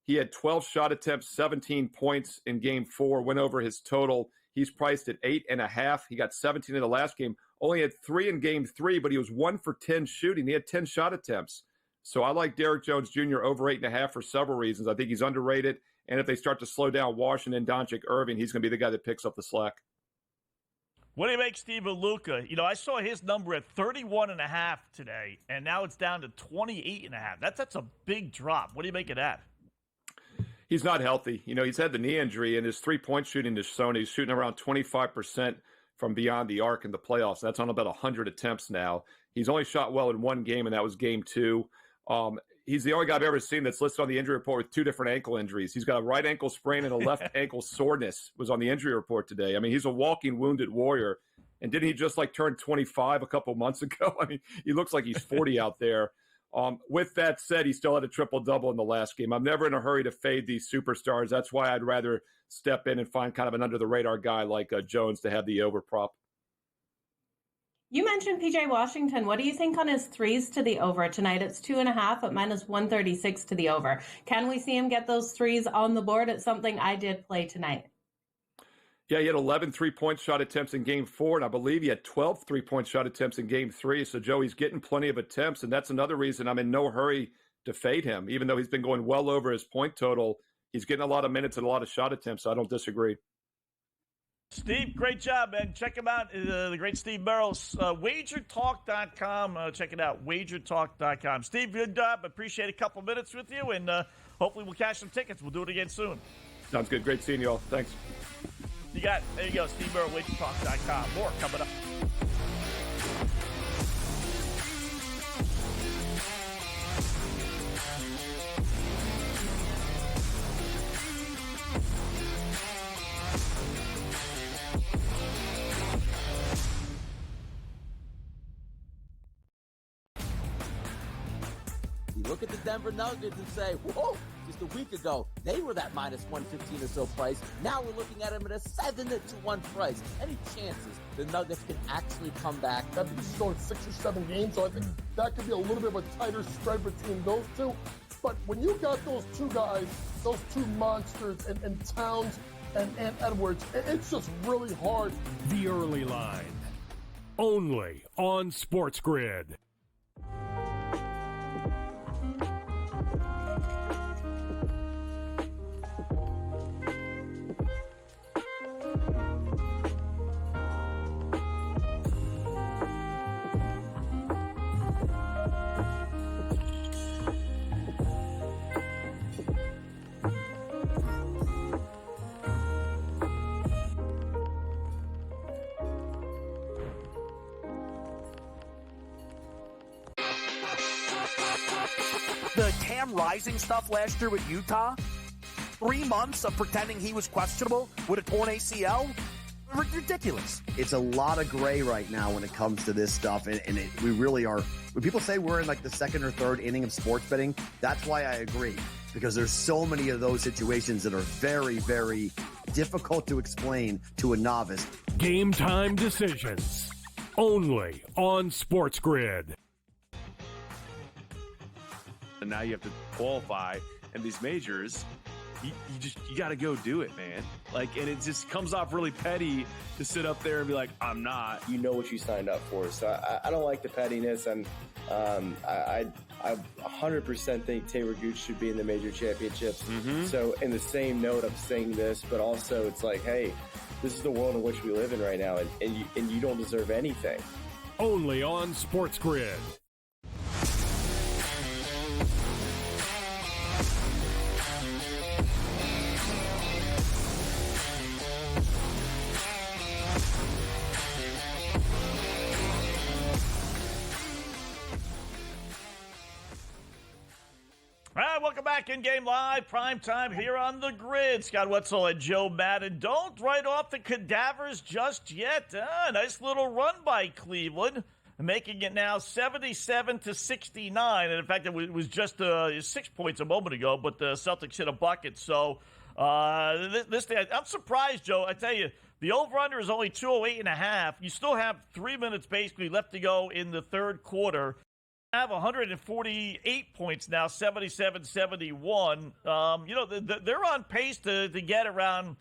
He had 12 shot attempts, 17 points in game 4, went over his total. He's priced at 8.5. He got 17 in the last game. Only had 3 in game 3, but he was 1 for 10 shooting. He had 10 shot attempts. So I like Derrick Jones Jr. over 8.5 for several reasons. I think he's underrated. And if they start to slow down Washington, Doncic, Irving, he's going to be the guy that picks up the slack. What do you make Steven Luka? I saw his number at 31.5 today, and now it's down to 28.5. That's a big drop. What do you make of that? He's not healthy. He's had the knee injury, and his three-point shooting is shown. He's shooting around 25% from beyond the arc in the playoffs. That's on about 100 attempts now. He's only shot well in one game, and that was game 2. He's the only guy I've ever seen that's listed on the injury report with 2 different ankle injuries. He's got a right ankle sprain and a left ankle soreness was on the injury report today. I mean, he's a walking wounded warrior. And didn't he just turn 25 a couple months ago? I mean, he looks like he's 40 out there. With that said, he still had a triple-double in the last game. I'm never in a hurry to fade these superstars. That's why I'd rather step in and find kind of an under-the-radar guy like Jones to have the over prop. You mentioned PJ Washington. What do you think on his threes to the over tonight? It's 2.5 at -136 to the over. Can we see him get those threes on the board? It's something I did play tonight. Yeah, he had 11 three-point shot attempts in game 4, and I believe he had 12 three-point shot attempts in game 3. So, Joe, he's getting plenty of attempts, and that's another reason I'm in no hurry to fade him. Even though he's been going well over his point total, he's getting a lot of minutes and a lot of shot attempts, so I don't disagree. Steve, great job, man. Check him out, the great Steve Merrills. WagerTalk.com. Check it out, WagerTalk.com. Steve, good job. Appreciate a couple minutes with you, and hopefully we'll cash some tickets. We'll do it again soon. Sounds good. Great seeing you all. Thanks. There you go, Steve Merrill, WagerTalk.com. More coming up. You look at the Denver Nuggets and say, whoa, just a week ago, they were that -115 or so price. Now we're looking at them at a 7-1 price. Any chances the Nuggets can actually come back? I think this is going 6 or 7 games, so I think that could be a little bit of a tighter spread between those two. But when you got those two guys, those two monsters, and Towns and Edwards, it's just really hard. The early line, only on SportsGrid. The Cam Rising stuff last year with Utah, 3 months of pretending he was questionable with a torn ACL, ridiculous. It's a lot of gray right now when it comes to this stuff, and we really are. When people say we're in the second or third inning of sports betting, that's why I agree, because there's so many of those situations that are very, very difficult to explain to a novice. Game time decisions, only on SportsGrid. And now you have to qualify, and these majors, you got to go do it, man. And it just comes off really petty to sit up there and be like, I'm not. You know what you signed up for. So I don't like the pettiness, and I 100% think Taylor Gooch should be in the major championships. So in the same note, I'm saying this, but also it's like, hey, this is the world in which we live in right now, and you don't deserve anything. Only on SportsGrid. All right, welcome back. InGame Live, prime time here on the grid. Scott Wetzel and Joe Madden. Don't write off the cadavers just yet. Nice little run by Cleveland, making it now 77-69. And in fact, it was just 6 points a moment ago, but the Celtics hit a bucket. So this thing, I'm surprised, Joe. I tell you, the over-under is only 208.5. You still have 3 minutes basically left to go in the third quarter. Have 148 points now, 77-71. They're on pace to get around,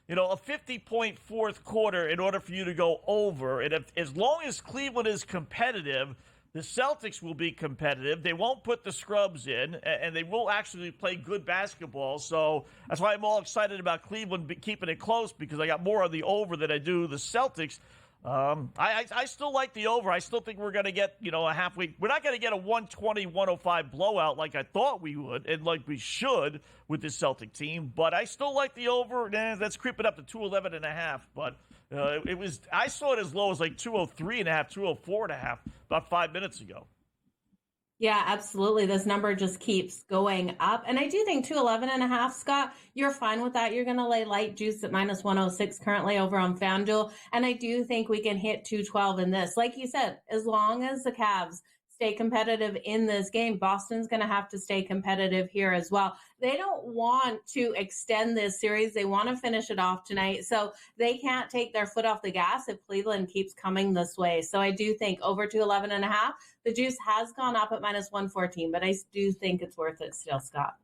a 50-point fourth quarter in order for you to go over. And as long as Cleveland is competitive, The Celtics will be competitive. They won't put the scrubs in, and they will actually play good basketball. So that's why I'm all excited about Cleveland keeping it close, because I got more on the over than I do the Celtics. I still like the over. I still think we're going to get, a halfway. We're not going to get a 120-105 blowout like I thought we would and like we should with this Celtic team. But I still like the over. That's creeping up to 211.5. But I saw it as low as like 203.5, 204.5 about 5 minutes ago. Yeah, absolutely. This number just keeps going up. And I do think 211.5, Scott, you're fine with that. You're going to lay light juice at minus 106 currently over on FanDuel. And I do think we can hit 212 in this. Like you said, as long as the Cavs stay competitive in this game, Boston's going to have to stay competitive here as well. They don't want to extend this series. They want to finish it off tonight. So they can't take their foot off the gas if Cleveland keeps coming this way. So I do think over 211.5, the juice has gone up at minus 114, but I do think it's worth it still, Scott.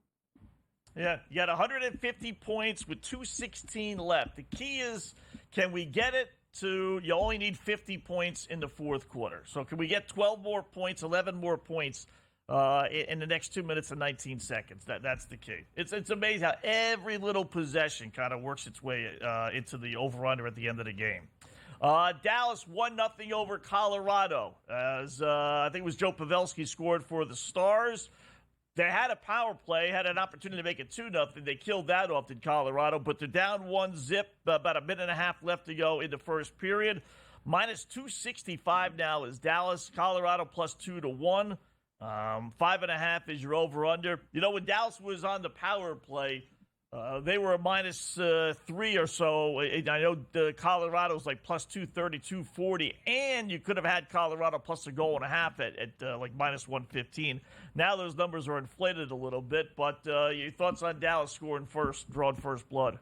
Yeah, you got 150 points with 2:16 left. The key is, can we get it to, you only need 50 points in the fourth quarter. So can we get 12 more points, 11 more points in the next 2 minutes and 19 seconds? That's the key. It's amazing how every little possession kind of works its way into the over-under at the end of the game. Dallas 1-0 over Colorado. As I think it was Joe Pavelski scored for the Stars. They had a power play, had an opportunity to make it 2-0. They killed that off in Colorado, but they're down 1-0, about a minute and a half left to go in the first period. Minus 265 now is Dallas. Colorado plus 2-1. 5.5 is your over-under. When Dallas was on the power play, they were a minus 3 or so. I know Colorado's like plus 230, 240, and you could have had Colorado plus a goal and a half at like minus 115. Now those numbers are inflated a little bit, but your thoughts on Dallas scoring first, drawing first blood?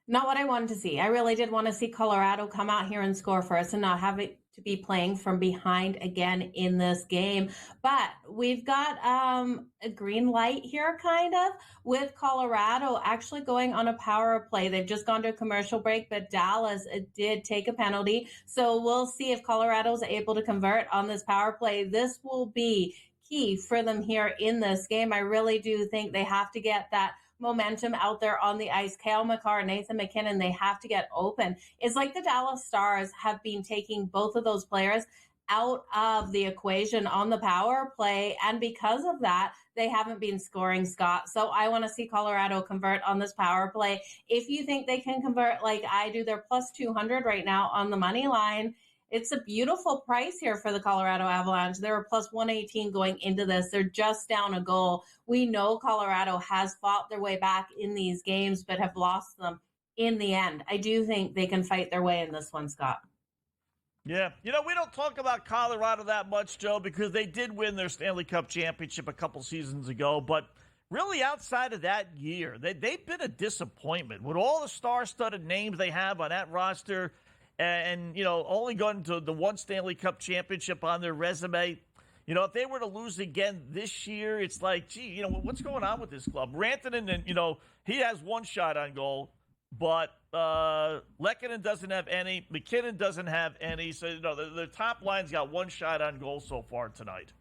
Not what I wanted to see. I really did want to see Colorado come out here and score first and not have it to be playing from behind again in this game. But we've got a green light here, kind of, with Colorado actually going on a power play. They've just gone to a commercial break, but Dallas did take a penalty. So we'll see if Colorado's able to convert on this power play. This will be key for them here in this game. I really do think they have to get that momentum out there on the ice. Cale Makar, Nathan McKinnon, they have to get open. It's like the Dallas Stars have been taking both of those players out of the equation on the power play, and because of that, they haven't been scoring, Scott. So I want to see Colorado convert on this power play. If you think they can convert like I do, they're plus 200 right now on the money line. It's a beautiful price here for the Colorado Avalanche. They were plus 118 going into this. They're just down a goal. We know Colorado has fought their way back in these games, but have lost them in the end. I do think they can fight their way in this one, Scott. Yeah. We don't talk about Colorado that much, Joe, because they did win their Stanley Cup championship a couple seasons ago. But really, outside of that year, they've been a disappointment. With all the star-studded names they have on that roster, and only gone to the one Stanley Cup championship on their resume. If they were to lose again this year, it's like, gee, what's going on with this club? Rantanen, he has one shot on goal, but Lehkonen doesn't have any. McKinnon doesn't have any. So, the top line's got one shot on goal so far tonight.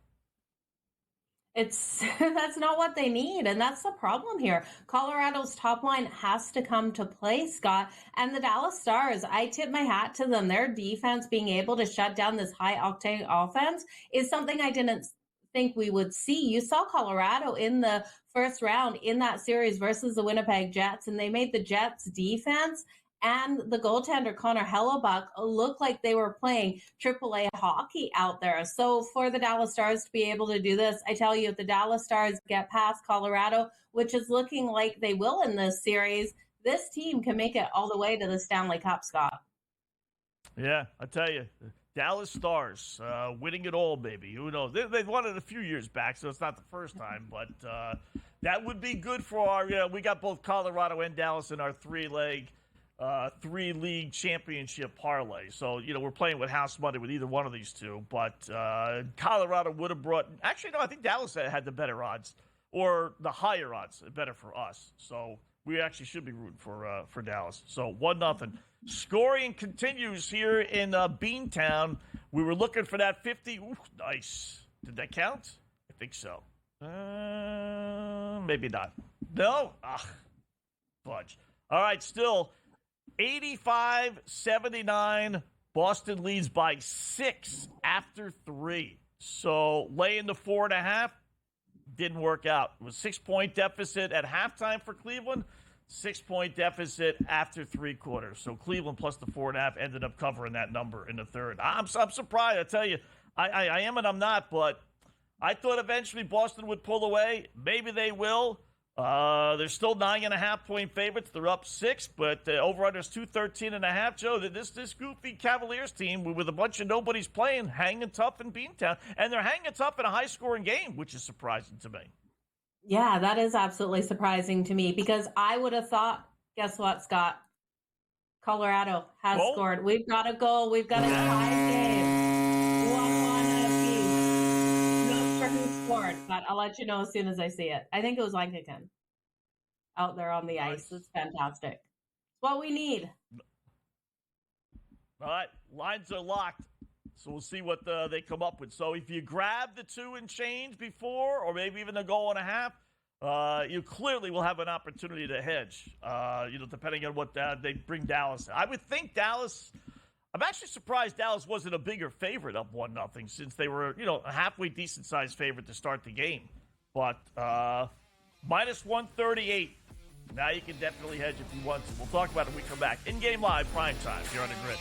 That's not what they need, and that's the problem here. Colorado's top line has to come to play, Scott, and the Dallas Stars, I tip my hat to them. Their defense being able to shut down this high-octane offense is something I didn't think we would see. You saw Colorado in the first round in that series versus the Winnipeg Jets, and they made the Jets defense and the goaltender Connor Hellebuck looked like they were playing AAA hockey out there. So for the Dallas Stars to be able to do this, I tell you, if the Dallas Stars get past Colorado, which is looking like they will in this series, this team can make it all the way to the Stanley Cup, Scott. Yeah, I tell you, Dallas Stars winning it all, baby. Who knows? They've won it a few years back, so it's not the first time, but that would be good for our, we got both Colorado and Dallas in our three-league championship parlay. So, we're playing with house money with either one of these two. But Colorado would have brought... Actually, no, I think Dallas had the better odds. Or the higher odds, better for us. So we actually should be rooting for Dallas. So 1-0. Scoring continues here in Beantown. We were looking for that 50. Ooh, nice. Did that count? I think so. Maybe not. No? Fudge. All right, still 85-79. Boston leads by 6 after 3. So laying the 4.5 didn't work out. It was 6-point deficit at halftime for Cleveland. 6-point deficit after 3 quarters. So Cleveland plus the 4.5 ended up covering that number in the third. I'm surprised. I tell you, I am and I'm not, but I thought eventually Boston would pull away. Maybe they will. They're still 9.5-point favorites. They're up 6, but over-under is 213.5. Joe, this goofy Cavaliers team with a bunch of nobodies playing, hanging tough in Beantown, and they're hanging tough in a high-scoring game, which is surprising to me. Yeah, that is absolutely surprising to me because I would have thought, guess what, Scott? Colorado has scored. We've got a goal. We've got a tie game. 1-1 apiece. Not sure who scored, but I'll let you know as soon as I see it. I think it was Lankican out there on the ice. It's fantastic. It's what we need. All right, lines are locked. So we'll see what they come up with. So if you grab the 2 and change before, or maybe even a goal and a half, you clearly will have an opportunity to hedge, depending on what they bring Dallas. I would think Dallas, I'm actually surprised Dallas wasn't a bigger favorite up 1-0 since they were, a halfway decent-sized favorite to start the game. But minus 138. Now you can definitely hedge if you want to. We'll talk about it when we come back. In-game live, prime time, here on the Grid.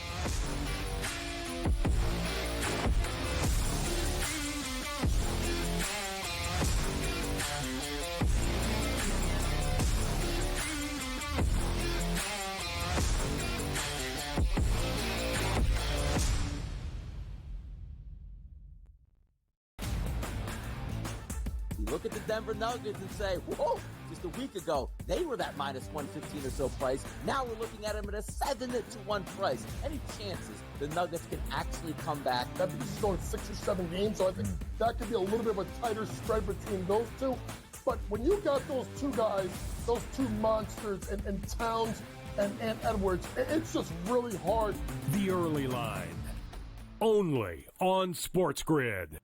Look at the Denver Nuggets and say, whoa, just a week ago, they were that minus 115 or so price. Now we're looking at them at a 7-1 price. Any chances the Nuggets can actually come back? I think this is going 6 or 7 games, so I think that could be a little bit of a tighter spread between those two. But when you got those two guys, those two monsters, and Towns and Edwards, it's just really hard. The early line, only on SportsGrid.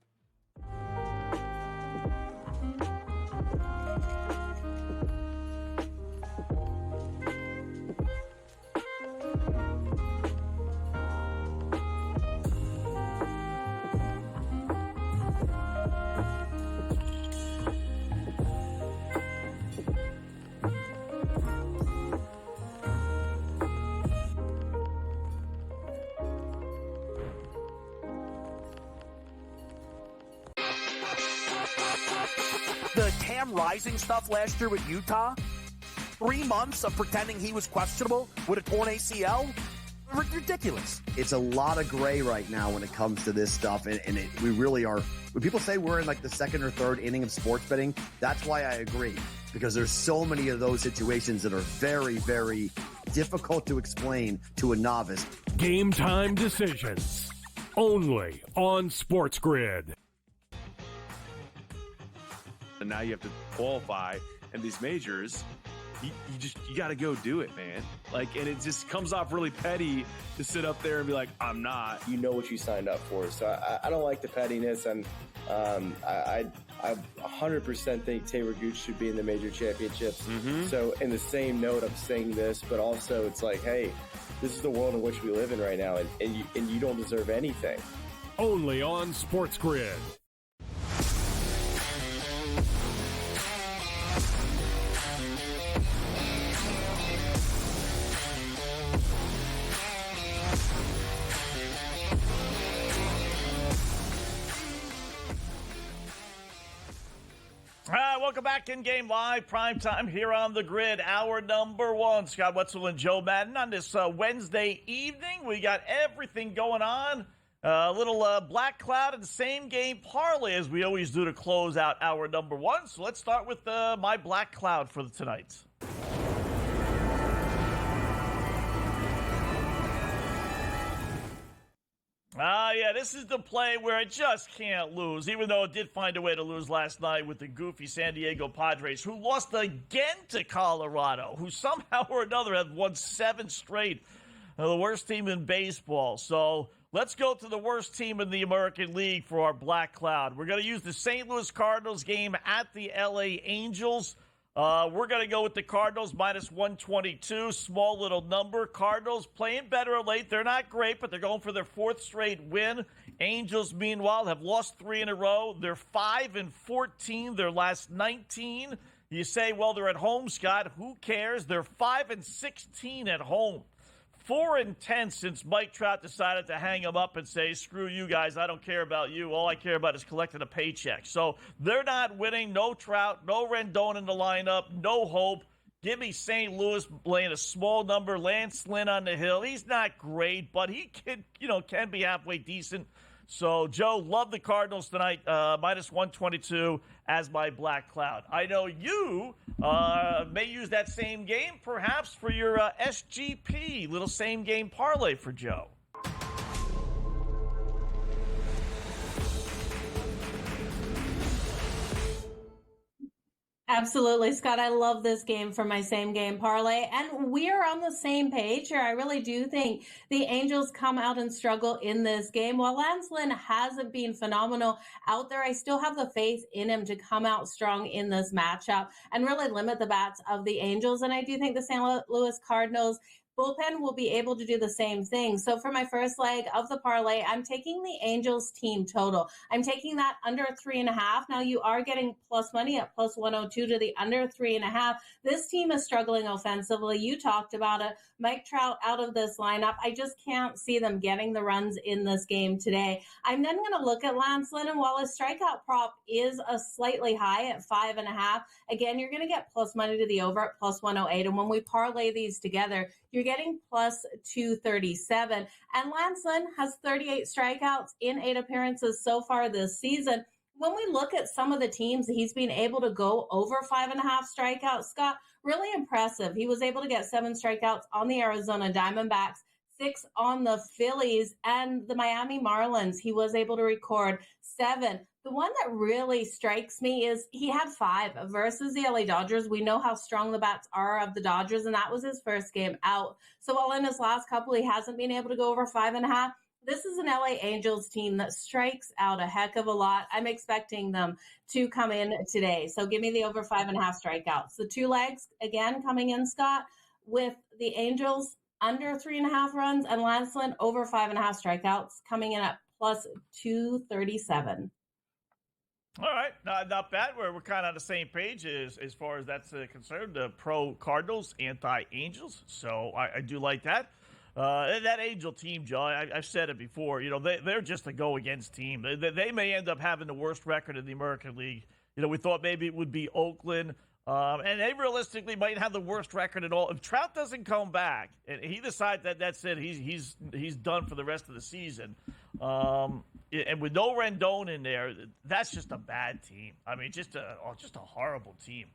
The Cam Rising stuff last year with Utah, 3 months of pretending he was questionable with a torn ACL, ridiculous. It's a lot of gray right now when it comes to this stuff, and we really are. When people say we're in like the second or third inning of sports betting, that's why I agree, because there's so many of those situations that are very, very difficult to explain to a novice. Game time decisions, only on SportsGrid. And now you have to qualify, and these majors, you got to go do it, man. And it just comes off really petty to sit up there and be like, I'm not. You know what you signed up for, so I don't like the pettiness, and I 100% think Taylor Gooch should be in the major championships. So in the same note, I'm saying this, but also it's like, hey, this is the world in which we live in right now, and you don't deserve anything. Only on SportsGrid. Welcome back, In-Game Live, prime time here on the Grid. Hour number 1, Scott Wetzel and Joe Madden on this Wednesday evening. We got everything going on. A little black cloud and same game parlay as we always do to close out hour number 1. So let's start with my black cloud for tonight. Yeah, this is the play where it just can't lose, even though it did find a way to lose last night with the goofy San Diego Padres, who lost again to Colorado, who somehow or another have won 7 straight. The worst team in baseball. So let's go to the worst team in the American League for our Black Cloud. We're going to use the St. Louis Cardinals game at the LA Angels. We're going to go with the Cardinals minus 122, small little number. Cardinals playing better late. They're not great, but they're going for their 4th straight win. Angels, meanwhile, have lost 3 in a row. They're 5-14, their last 19. You say, well, they're at home, Scott. Who cares? They're 5-16 at home. 4-10 since Mike Trout decided to hang him up and say, screw you guys, I don't care about you. All I care about is collecting a paycheck. So they're not winning. No Trout, no Rendon in the lineup, no hope. Give me St. Louis laying a small number. Lance Lynn on the hill. He's not great, but he can be halfway decent. So, Joe, love the Cardinals tonight, minus 122 as my Black Cloud. I know you may use that same game, perhaps, for your SGP, little same-game parlay for Joe. Absolutely, Scott. I love this game for my same game parlay, and we are on the same page here. I really do think the Angels come out and struggle in this game. While Lance Lynn hasn't been phenomenal out there, I still have the faith in him to come out strong in this matchup and really limit the bats of the Angels. And I do think the St. Louis Cardinals bullpen will be able to do the same thing. So for my first leg of the parlay, I'm taking the Angels team total. I'm taking that under 3.5. Now you are getting plus money at plus 102 to the under 3.5. This team is struggling offensively. You talked about it. Mike Trout out of this lineup. I just can't see them getting the runs in this game today. I'm then going to look at Lance Lynn, and while his strikeout prop is a slightly high at 5.5, again, you're going to get plus money to the over at plus 108. And when we parlay these together, you're getting plus 237. And Lance Lynn has 38 strikeouts in 8 appearances so far this season. When we look at some of the teams he's been able to go over 5.5 strikeouts, Scott, really impressive. He was able to get 7 strikeouts on the Arizona Diamondbacks, 6 on the Phillies, and the Miami Marlins. He was able to record 7. The one that really strikes me is he had 5 versus the LA Dodgers. We know how strong the bats are of the Dodgers, and that was his first game out. So while in his last couple, he hasn't been able to go over 5.5, this is an LA Angels team that strikes out a heck of a lot. I'm expecting them to come in today. So give me the over 5.5 strikeouts. The 2 legs, again, coming in, Scott, with the Angels under 3.5 runs and Lance Lynn over 5.5 strikeouts, coming in at plus 237. All right, not bad. We're kind of on the same page as far as that's concerned. Pro Cardinals, anti Angels. So I do like that. That Angel team, Joe, I've said it before. You know, they're just a go against team. They may end up having the worst record in the American League. You know, we thought maybe it would be Oakland. And they realistically might have the worst record at all. If Trout doesn't come back and he decides that that's it, he's done for the rest of the season. And with no Rendon in there, that's just a bad team. I mean, just a horrible team.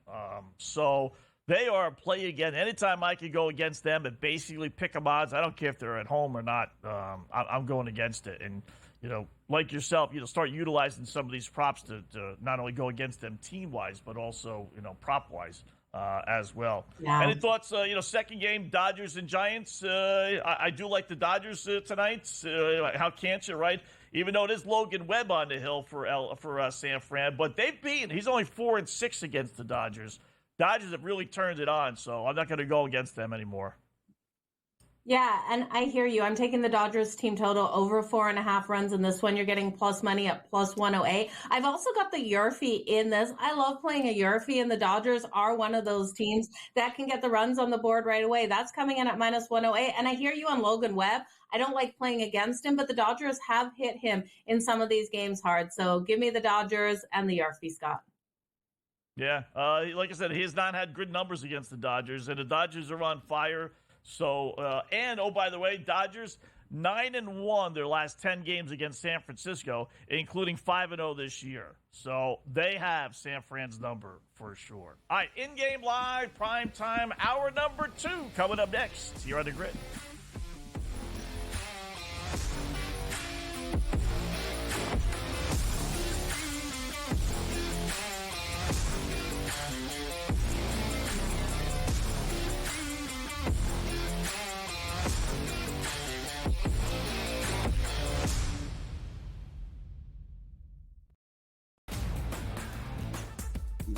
So they are a play again. Anytime I can go against them and basically pick them odds, I don't care if they're at home or not. I'm going against it. And, you know, like yourself, you know, start utilizing some of these props to not only go against them team-wise, but also, you know, prop-wise as well. Yeah. Any thoughts, you know, second game, Dodgers and Giants? I do like the Dodgers tonight. How can't you, right? Even though it is Logan Webb on the hill for San Fran. But they've beaten. He's only 4-6 against the Dodgers. Dodgers have really turned it on, so I'm not going to go against them anymore. Yeah, and I hear you. I'm taking the Dodgers team total over 4.5 runs in this one. You're getting plus money at plus 108. I've also got the Yurfie in this. I love playing a Yurfie, and the Dodgers are one of those teams that can get the runs on the board right away. That's coming in at minus 108. And I hear you on Logan Webb. I don't like playing against him, but the Dodgers have hit him in some of these games hard. So give me the Dodgers and the Yurfie, Scott. Yeah, like I said, he has not had good numbers against the Dodgers, and the Dodgers are on fire. So, and oh, by the way, Dodgers 9-1 their last 10 games against San Francisco, including 5-0 this year. So they have San Fran's number for sure. All right, in-game live, prime time, hour number 2 coming up next here on the Grid.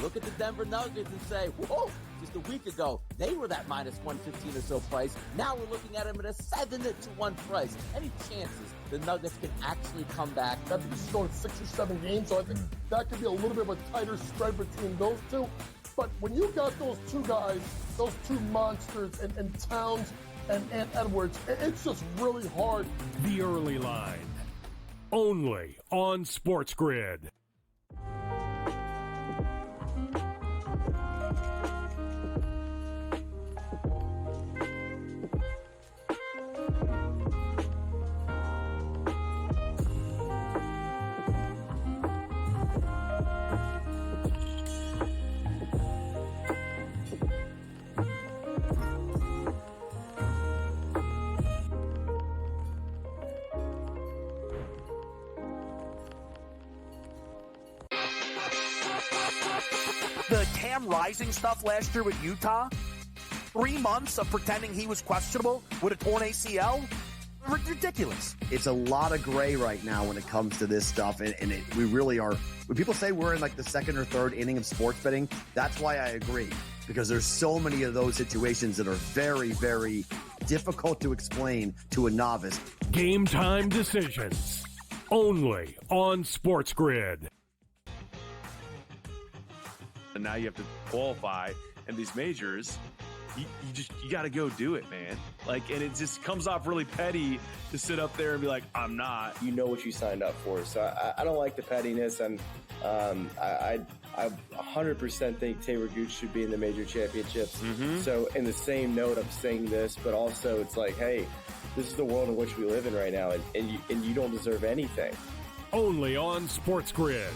look at the Denver Nuggets and say, whoa, just a week ago, they were that minus 115 or so price. Now we're looking at them at a 7-1 price. Any chances the Nuggets can actually come back? I think this is going 6 or 7 games, so I think that could be a little bit of a tighter spread between those two. But when you got those two guys, those two monsters in Towns and Edwards, it's just really hard. The early line, only on SportsGrid. The Cam Rising stuff last year with Utah, 3 months of pretending he was questionable with a torn ACL, ridiculous. It's a lot of gray right now when it comes to this stuff, and we really are. When people say we're in like the second or third inning of sports betting, that's why I agree, because there's so many of those situations that are very, very difficult to explain to a novice. Game time decisions, only on SportsGrid. And now you have to qualify, and these majors, you got to go do it, man. Like, and it just comes off really petty to sit up there and be like, I'm not. You know what you signed up for. So I don't like the pettiness, and I 100% think Taylor Gooch should be in the major championships. So in the same note, I'm saying this, but also it's like, hey, this is the world in which we live in right now, and you don't deserve anything. Only on SportsGrid.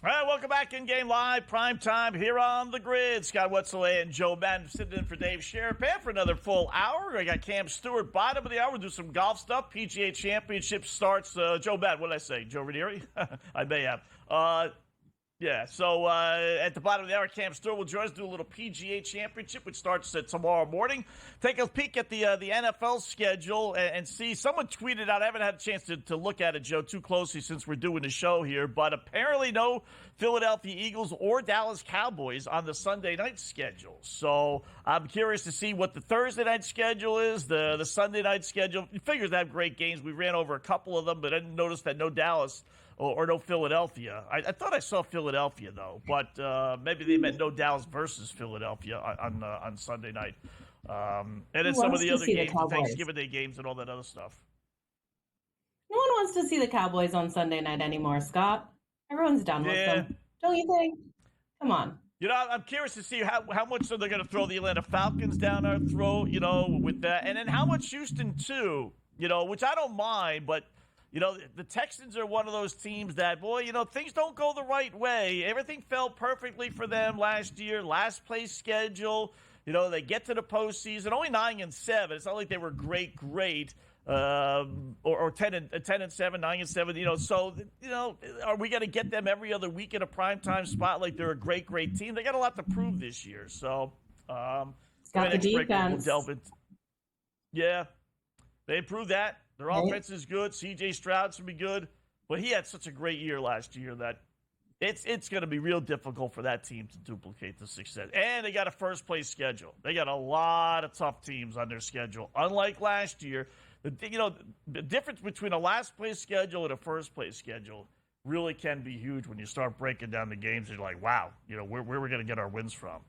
All right, welcome back. InGame Live, prime time here on the grid. Scott Wetzel and Joe Madden sitting in for Dave Sherapan for another full hour. I got Cam Stewart, bottom of the hour. We'll do some golf stuff. PGA Championship starts. Joe Madden, what did I say? Joe Ranieri? I may have. Yeah, so at the bottom of the hour, Cam Stewart will join us, do a little PGA Championship, which starts tomorrow morning. Take a peek at the NFL schedule and see. Someone tweeted out, I haven't had a chance to look at it, Joe, too closely since we're doing the show here, but apparently no Philadelphia Eagles or Dallas Cowboys on the Sunday night schedule. So I'm curious to see what the Thursday night schedule is, the Sunday night schedule. You figure they have great games. We ran over a couple of them, but I didn't notice that no Dallas or no Philadelphia. I thought I saw Philadelphia, though, but maybe they meant no Dallas versus Philadelphia on Sunday night. And then some of the other games, the Thanksgiving Day games and all that other stuff. No one wants to see the Cowboys on Sunday night anymore, Scott. Everyone's done with them. Don't you think? Come on. You know, I'm curious to see how much are they going to throw the Atlanta Falcons down our throat, you know, with that. And then how much Houston, too, you know, which I don't mind, but you know, the Texans are one of those teams that, boy, you know, things don't go the right way. Everything fell perfectly for them last year, last place schedule. You know, they get to the postseason, only 9-7. It's not like they were great, or 10-7, 9-7. You know, so you know, are we going to get them every other week in a primetime spot like they're a great team? They got a lot to prove this year. So, got the defense. We'll delve into. Yeah, they improved that. Their offense is good. C.J. Stroud's going to be good. But he had such a great year last year that it's going to be real difficult for that team to duplicate the success. And they got a first-place schedule. They got a lot of tough teams on their schedule. Unlike last year, the difference between a last-place schedule and a first-place schedule really can be huge when you start breaking down the games. You're like, wow, you know, where we're going to get our wins from.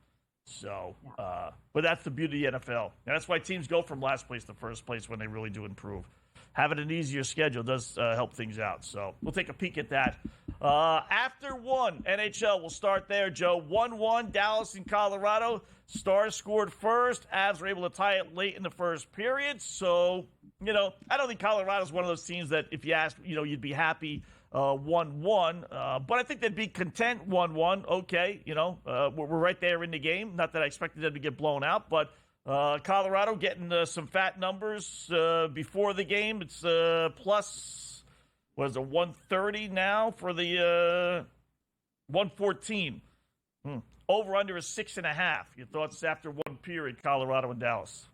So, but that's the beauty of the NFL. And that's why teams go from last place to first place when they really do improve. Having an easier schedule does help things out. So we'll take a peek at that. After one, NHL, we'll start there, Joe. 1-1, Dallas and Colorado. Stars scored first. Avs were able to tie it late in the first period. So, you know, I don't think Colorado's one of those teams that if you asked, you know, you'd be happy 1-1. But I think they'd be content 1-1. Okay, you know, we're right there in the game. Not that I expected them to get blown out, but Colorado getting some fat numbers before the game. It's plus Was it 130 now for the 114? Over under is 6.5. Your thoughts after one period, Colorado and Dallas?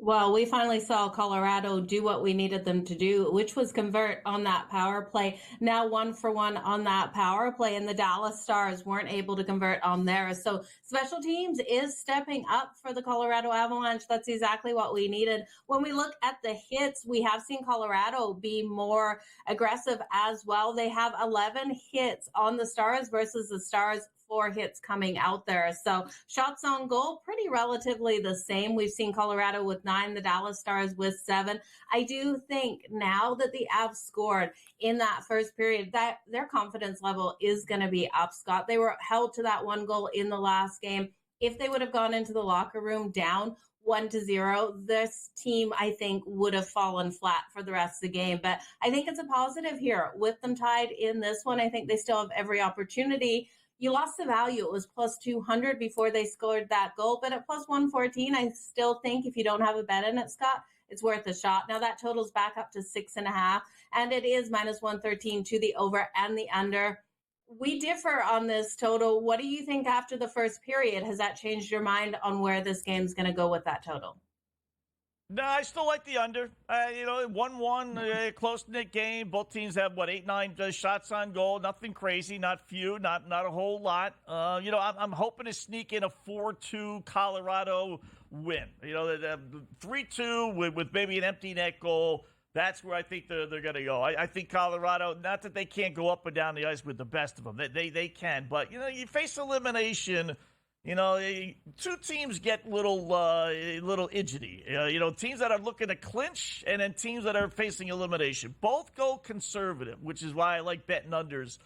Well, we finally saw Colorado do what we needed them to do, which was convert on that power play. Now 1-for-1 on that power play, and the Dallas Stars weren't able to convert on theirs. So special teams is stepping up for the Colorado Avalanche. That's exactly what we needed. When we look at the hits, we have seen Colorado be more aggressive as well. They have 11 hits on the Stars versus the Stars 4 hits coming out there. So shots on goal, pretty relatively the same. We've seen Colorado with 9, the Dallas Stars with 7. I do think now that the Avs scored in that first period, that their confidence level is going to be up, Scott. They were held to that 1 goal in the last game. If they would have gone into the locker room down 1-0, this team, I think, would have fallen flat for the rest of the game. But I think it's a positive here. With them tied in this one, I think they still have every opportunity. You lost the value. It was plus 200 before they scored that goal. But at plus 114, I still think if you don't have a bet in it, Scott, it's worth a shot. Now that totals back up to 6.5, and it is minus 113 to the over and the under. We differ on this total. What do you think after the first period? Has that changed your mind on where this game's going to go with that total? No, I still like the under. 1-1, close-knit game. Both teams have, 8-9 shots on goal. Nothing crazy, not few, not a whole lot. I'm hoping to sneak in a 4-2 Colorado win. 3-2 with maybe an empty net goal. That's where I think they're going to go. I think Colorado, not that they can't go up and down the ice with the best of them. They can. But, you face elimination. Two teams get little idgety. Teams that are looking to clinch and then teams that are facing elimination. Both go conservative, which is why I like betting unders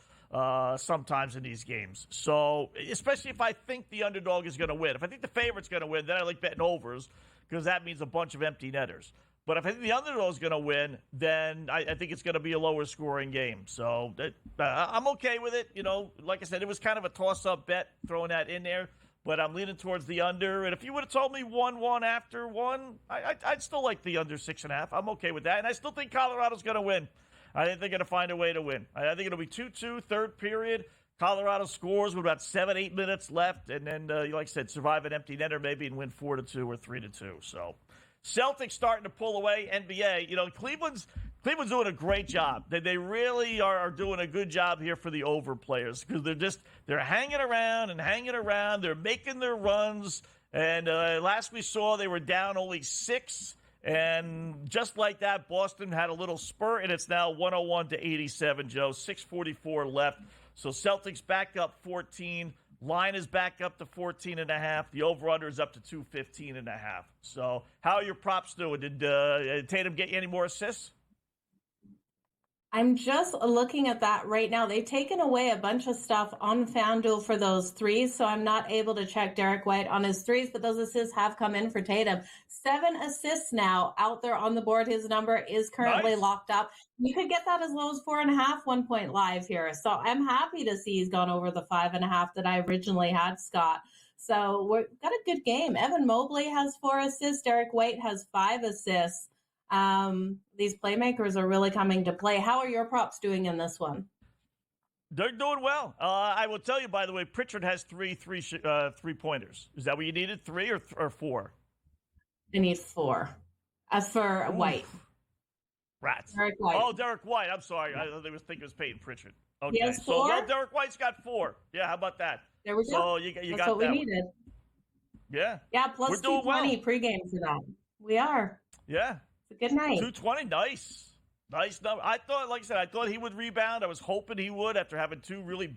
sometimes in these games. So, especially if I think the underdog is going to win. If I think the favorite's going to win, then I like betting overs because that means a bunch of empty netters. But if I think the underdog is going to win, then I think it's going to be a lower scoring game. So, I'm okay with it. Like I said, it was kind of a toss-up bet throwing that in there. But I'm leaning towards the under. And if you would have told me 1-1 after one, I'd still like the under 6.5. I'm okay with that. And I still think Colorado's going to win. I think they're going to find a way to win. I think it'll be 2-2, third period. Colorado scores with about 7-8 minutes left. And then, like I said, survive an empty netter maybe and win 4-2 or 3-2. So Celtics starting to pull away. NBA, Cleveland's doing a great job. They really are doing a good job here for the over players because they're hanging around and hanging around. They're making their runs. And last we saw, they were down only 6. And just like that, Boston had a little spurt, and it's now 101-87, Joe. 6:44 left. So Celtics back up 14. Line is back up to 14.5. The over-under is up to 215.5. So how are your props doing? Did Tatum get you any more assists? I'm just looking at that right now. They've taken away a bunch of stuff on FanDuel for those threes, so I'm not able to check Derek White on his threes, but those assists have come in for Tatum. 7 assists now out there on the board. His number is currently locked up. You could get that as low as 4.5 1 point live here. So I'm happy to see he's gone over the 5.5 that I originally had, Scott. So we've got a good game. Evan Mobley has 4 assists. Derek White has 5 assists. These playmakers are really coming to play. How are your props doing in this one? They're doing well. I will tell you, by the way, Pritchard has 3 3-pointers. Is that what you needed? 3 or 4? I need 4. As for White. Rats. Derek White. Oh, Derek White. I'm sorry. I was thinking it was Peyton Pritchard. Okay. He has 4? So Derek White's got 4. Yeah, how about that? There we go. So you That's got what that we one. needed. Yeah. Yeah, plus We're doing 220 well. pregame for that. We are. Yeah. It's a good night. 220, nice. Nice number. I thought, like I said, I thought he would rebound. I was hoping he would after having 2 really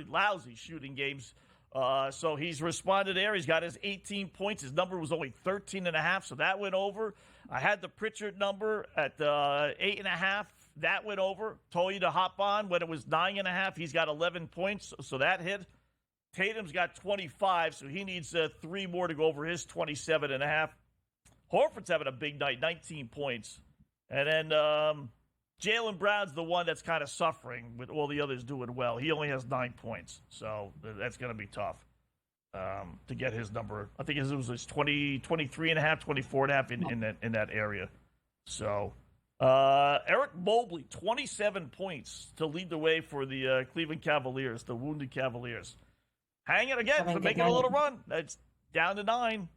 lousy shooting games. So he's responded there. He's got his 18 points. His number was only 13.5, so that went over. I had the Pritchard number at 8.5. That went over. Told you to hop on when it was 9.5. He's got 11 points, so that hit. Tatum's got 25, so he needs 3 more to go over his 27.5. Horford's having a big night, 19 points. And then Jaylen Brown's the one that's kind of suffering with all the others doing well. He only has 9 points, so that's going to be tough to get his number. I think it was 23.5, 24.5 in that area. So Eric Mobley, 27 points to lead the way for the Cleveland Cavaliers, the wounded Cavaliers. Hanging again for making a little run. That's down to 9.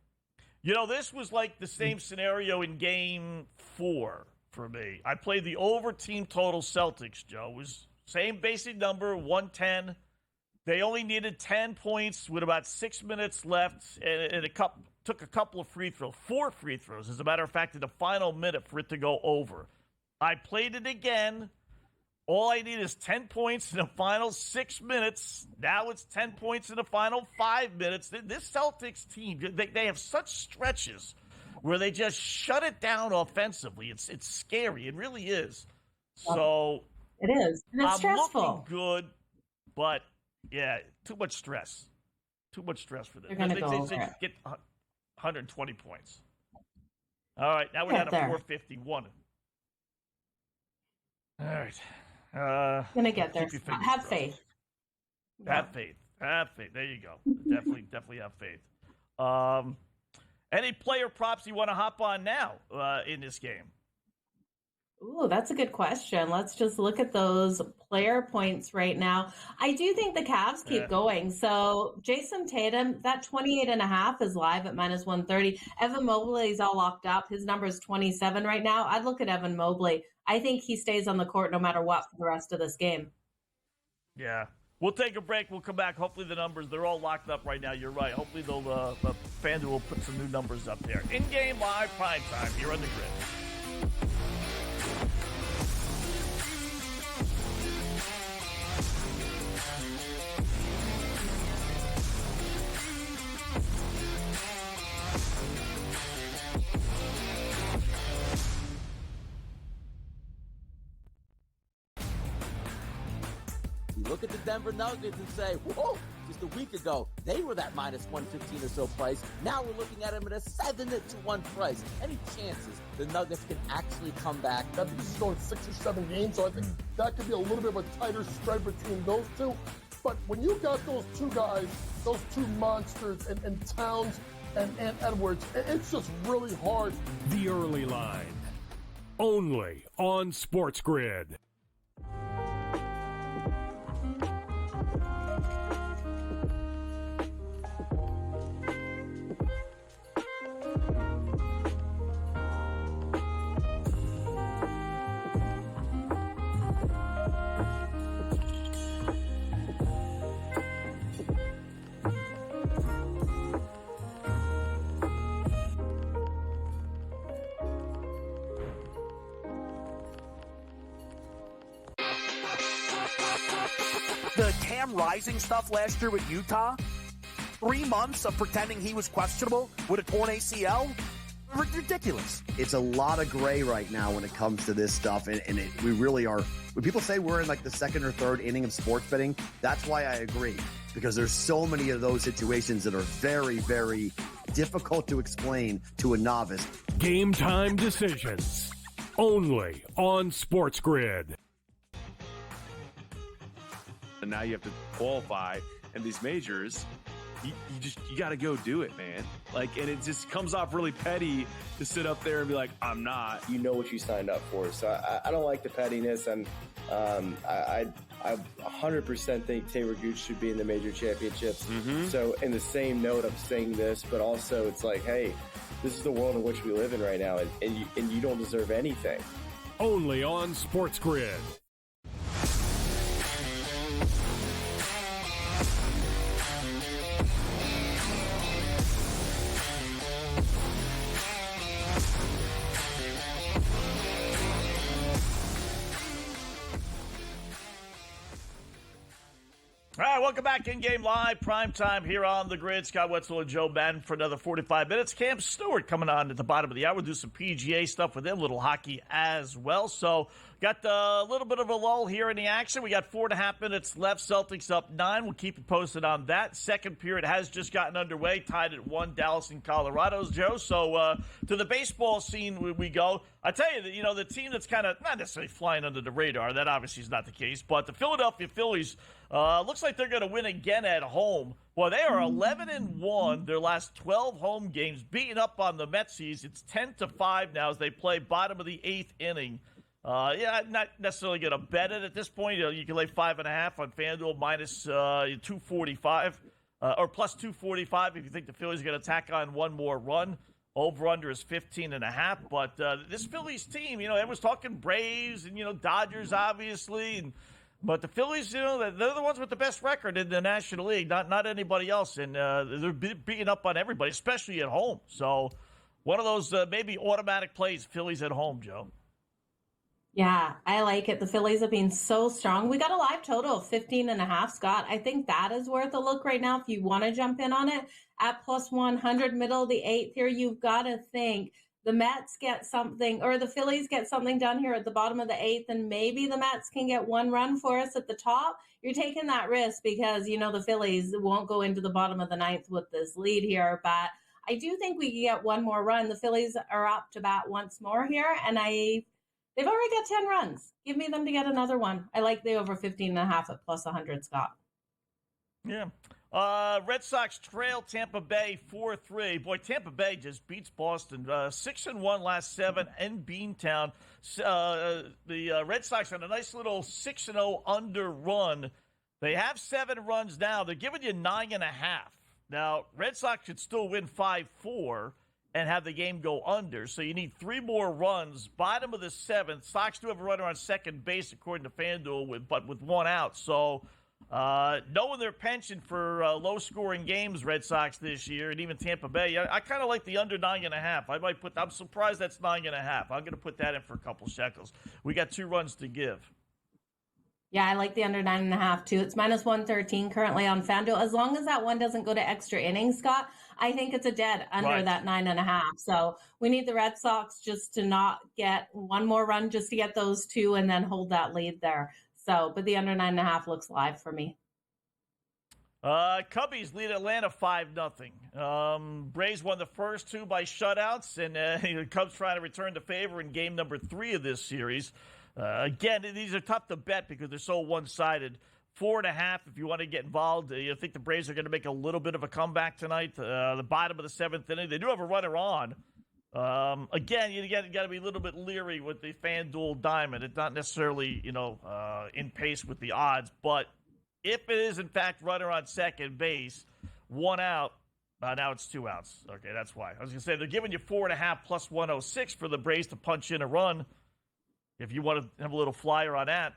You know, this was like the same scenario in Game 4 for me. I played the over team total Celtics, Joe. It was same basic number, 110. They only needed 10 points with about 6 minutes left, and took a couple of free throws, 4 free throws, as a matter of fact, in the final minute for it to go over. I played it again. All I need is 10 points in the final 6 minutes. Now it's 10 points in the final 5 minutes. This Celtics team, they have such stretches where they just shut it down offensively. It's scary. It really is. So it is. And it's stressful. Looking good, but yeah, too much stress. Too much stress for them. They're going to go they over it. get 120 points. All right, now we're down to 451. All right. Gonna get there. Have faith. Have faith. Have faith. There you go. Definitely have faith. Any player props you want to hop on now in this game? Ooh, that's a good question. Let's just look at those player points right now. I do think the Cavs keep going. So Jason Tatum, that 28.5 is live at -130. Evan Mobley's all locked up. His number is 27 right now. I'd look at Evan Mobley. I think he stays on the court no matter what for the rest of this game. Yeah. We'll take a break. We'll come back. Hopefully the numbers, they're all locked up right now. You're right. Hopefully the FanDuel will put some new numbers up there. In-game live prime time here on the Grid. You look at the Denver Nuggets and say, whoa, just a week ago, they were that -115 or so price. Now we're looking at them at a 7-1 price. Any chances the Nuggets can actually come back? I think this is going 6 or 7 games, so I think that could be a little bit of a tighter spread between those two. But when you got those two guys, those two monsters, and Towns and Edwards, it's just really hard. The early line, only on SportsGrid. The Cam Rising stuff last year with Utah, 3 months of pretending he was questionable with a torn ACL, ridiculous. It's a lot of gray right now when it comes to this stuff, and we really are. When people say we're in like the second or third inning of sports betting, that's why I agree, because there's so many of those situations that are very, very difficult to explain to a novice. Game time decisions, only on SportsGrid. And now you have to qualify, and these majors, you got to go do it, man. Like, and it just comes off really petty to sit up there and be like, I'm not. You know what you signed up for, so I don't like the pettiness, and I 100% think Taylor Gooch should be in the major championships. So in the same note, I'm saying this, but also it's like, hey, this is the world in which we live in right now, and you don't deserve anything. Only on SportsGrid. All right, welcome back. In-game live, prime time here on the Grid. Scott Wetzel and Joe Madden for another 45 minutes. Cam Stewart coming on at the bottom of the hour. We'll do some PGA stuff with him, a little hockey as well. So got a little bit of a lull here in the action. We got 4.5 minutes left. Celtics up 9. We'll keep you posted on that. Second period has just gotten underway, tied at 1, Dallas and Colorado's, Joe. So to the baseball scene we go. I tell you, the team that's kind of not necessarily flying under the radar, that obviously is not the case, but the Philadelphia Phillies Looks like they're going to win again at home. Well, they are 11-1 their last 12 home games, beating up on the Metsies. It's 10-5 now as they play bottom of the 8th inning. I'm not necessarily going to bet it at this point. You can lay 5.5 on FanDuel minus 245 or plus 245 if you think the Phillies are going to tack on one more run. Over-under is 15.5. But this Phillies team, everyone's talking Braves and, Dodgers, obviously. But the Phillies, they're the ones with the best record in the National League, not anybody else. And they're beating up on everybody, especially at home. So one of those maybe automatic plays, Phillies at home, Joe. Yeah, I like it. The Phillies have been so strong. We got a live total of 15.5, Scott. I think that is worth a look right now if you want to jump in on it. At plus 100, middle of the 8th here, you've got to think the Mets get something, or the Phillies get something done here at the bottom of the 8th, and maybe the Mets can get one run for us at the top. You're taking that risk because, the Phillies won't go into the bottom of the 9th with this lead here, but I do think we can get one more run. The Phillies are up to bat once more here, and they've already got 10 runs. Give me them to get another one. I like the over 15.5 at plus 100, Scott. Yeah. Red Sox trail Tampa Bay 4-3. Boy, Tampa Bay just beats Boston. 6-1 last 7 in Beantown. The Red Sox on a nice little 6-0 under run. They have 7 runs now. They're giving you 9.5. Now, Red Sox could still win 5-4 and have the game go under. So you need 3 more runs. Bottom of the 7th. Sox do have a runner on second base, according to FanDuel, but with 1 out. So knowing their penchant for low-scoring games, Red Sox this year, and even Tampa Bay, I kind of like the under 9.5. I'm surprised that's 9.5. I'm going to put that in for a couple shekels. We got 2 runs to give. Yeah, I like the under 9.5 too. It's minus 113 currently on FanDuel. As long as that one doesn't go to extra innings, Scott, I think it's a dead under that 9.5. So we need the Red Sox just to not get one more run, just to get those 2 and then hold that lead there. So, but the under 9.5 looks live for me. Cubbies lead Atlanta 5-0. Braves won the first 2 by shutouts, and the Cubs trying to return the favor in game number 3 of this series. Again, these are tough to bet because they're so one-sided. 4.5 if you want to get involved. You think the Braves are going to make a little bit of a comeback tonight? The bottom of the 7th inning. They do have a runner on. Again, you got to be a little bit leery with the FanDuel Diamond. It's not necessarily, in pace with the odds. But if it is, in fact, runner on second base, 1 out, now it's 2 outs. Okay, that's why. I was going to say, they're giving you 4.5 plus 106 for the Braves to punch in a run. If you want to have a little flyer on that.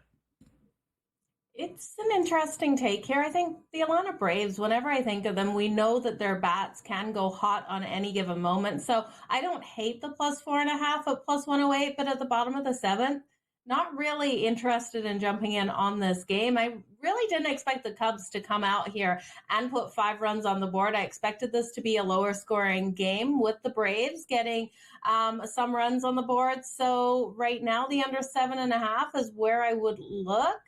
It's an interesting take here. I think the Atlanta Braves, whenever I think of them, we know that their bats can go hot on any given moment. So I don't hate the plus 4.5 at plus 108, but at the bottom of the 7th, not really interested in jumping in on this game. I really didn't expect the Cubs to come out here and put 5 runs on the board. I expected this to be a lower scoring game with the Braves getting some runs on the board. So right now the under 7.5 is where I would look,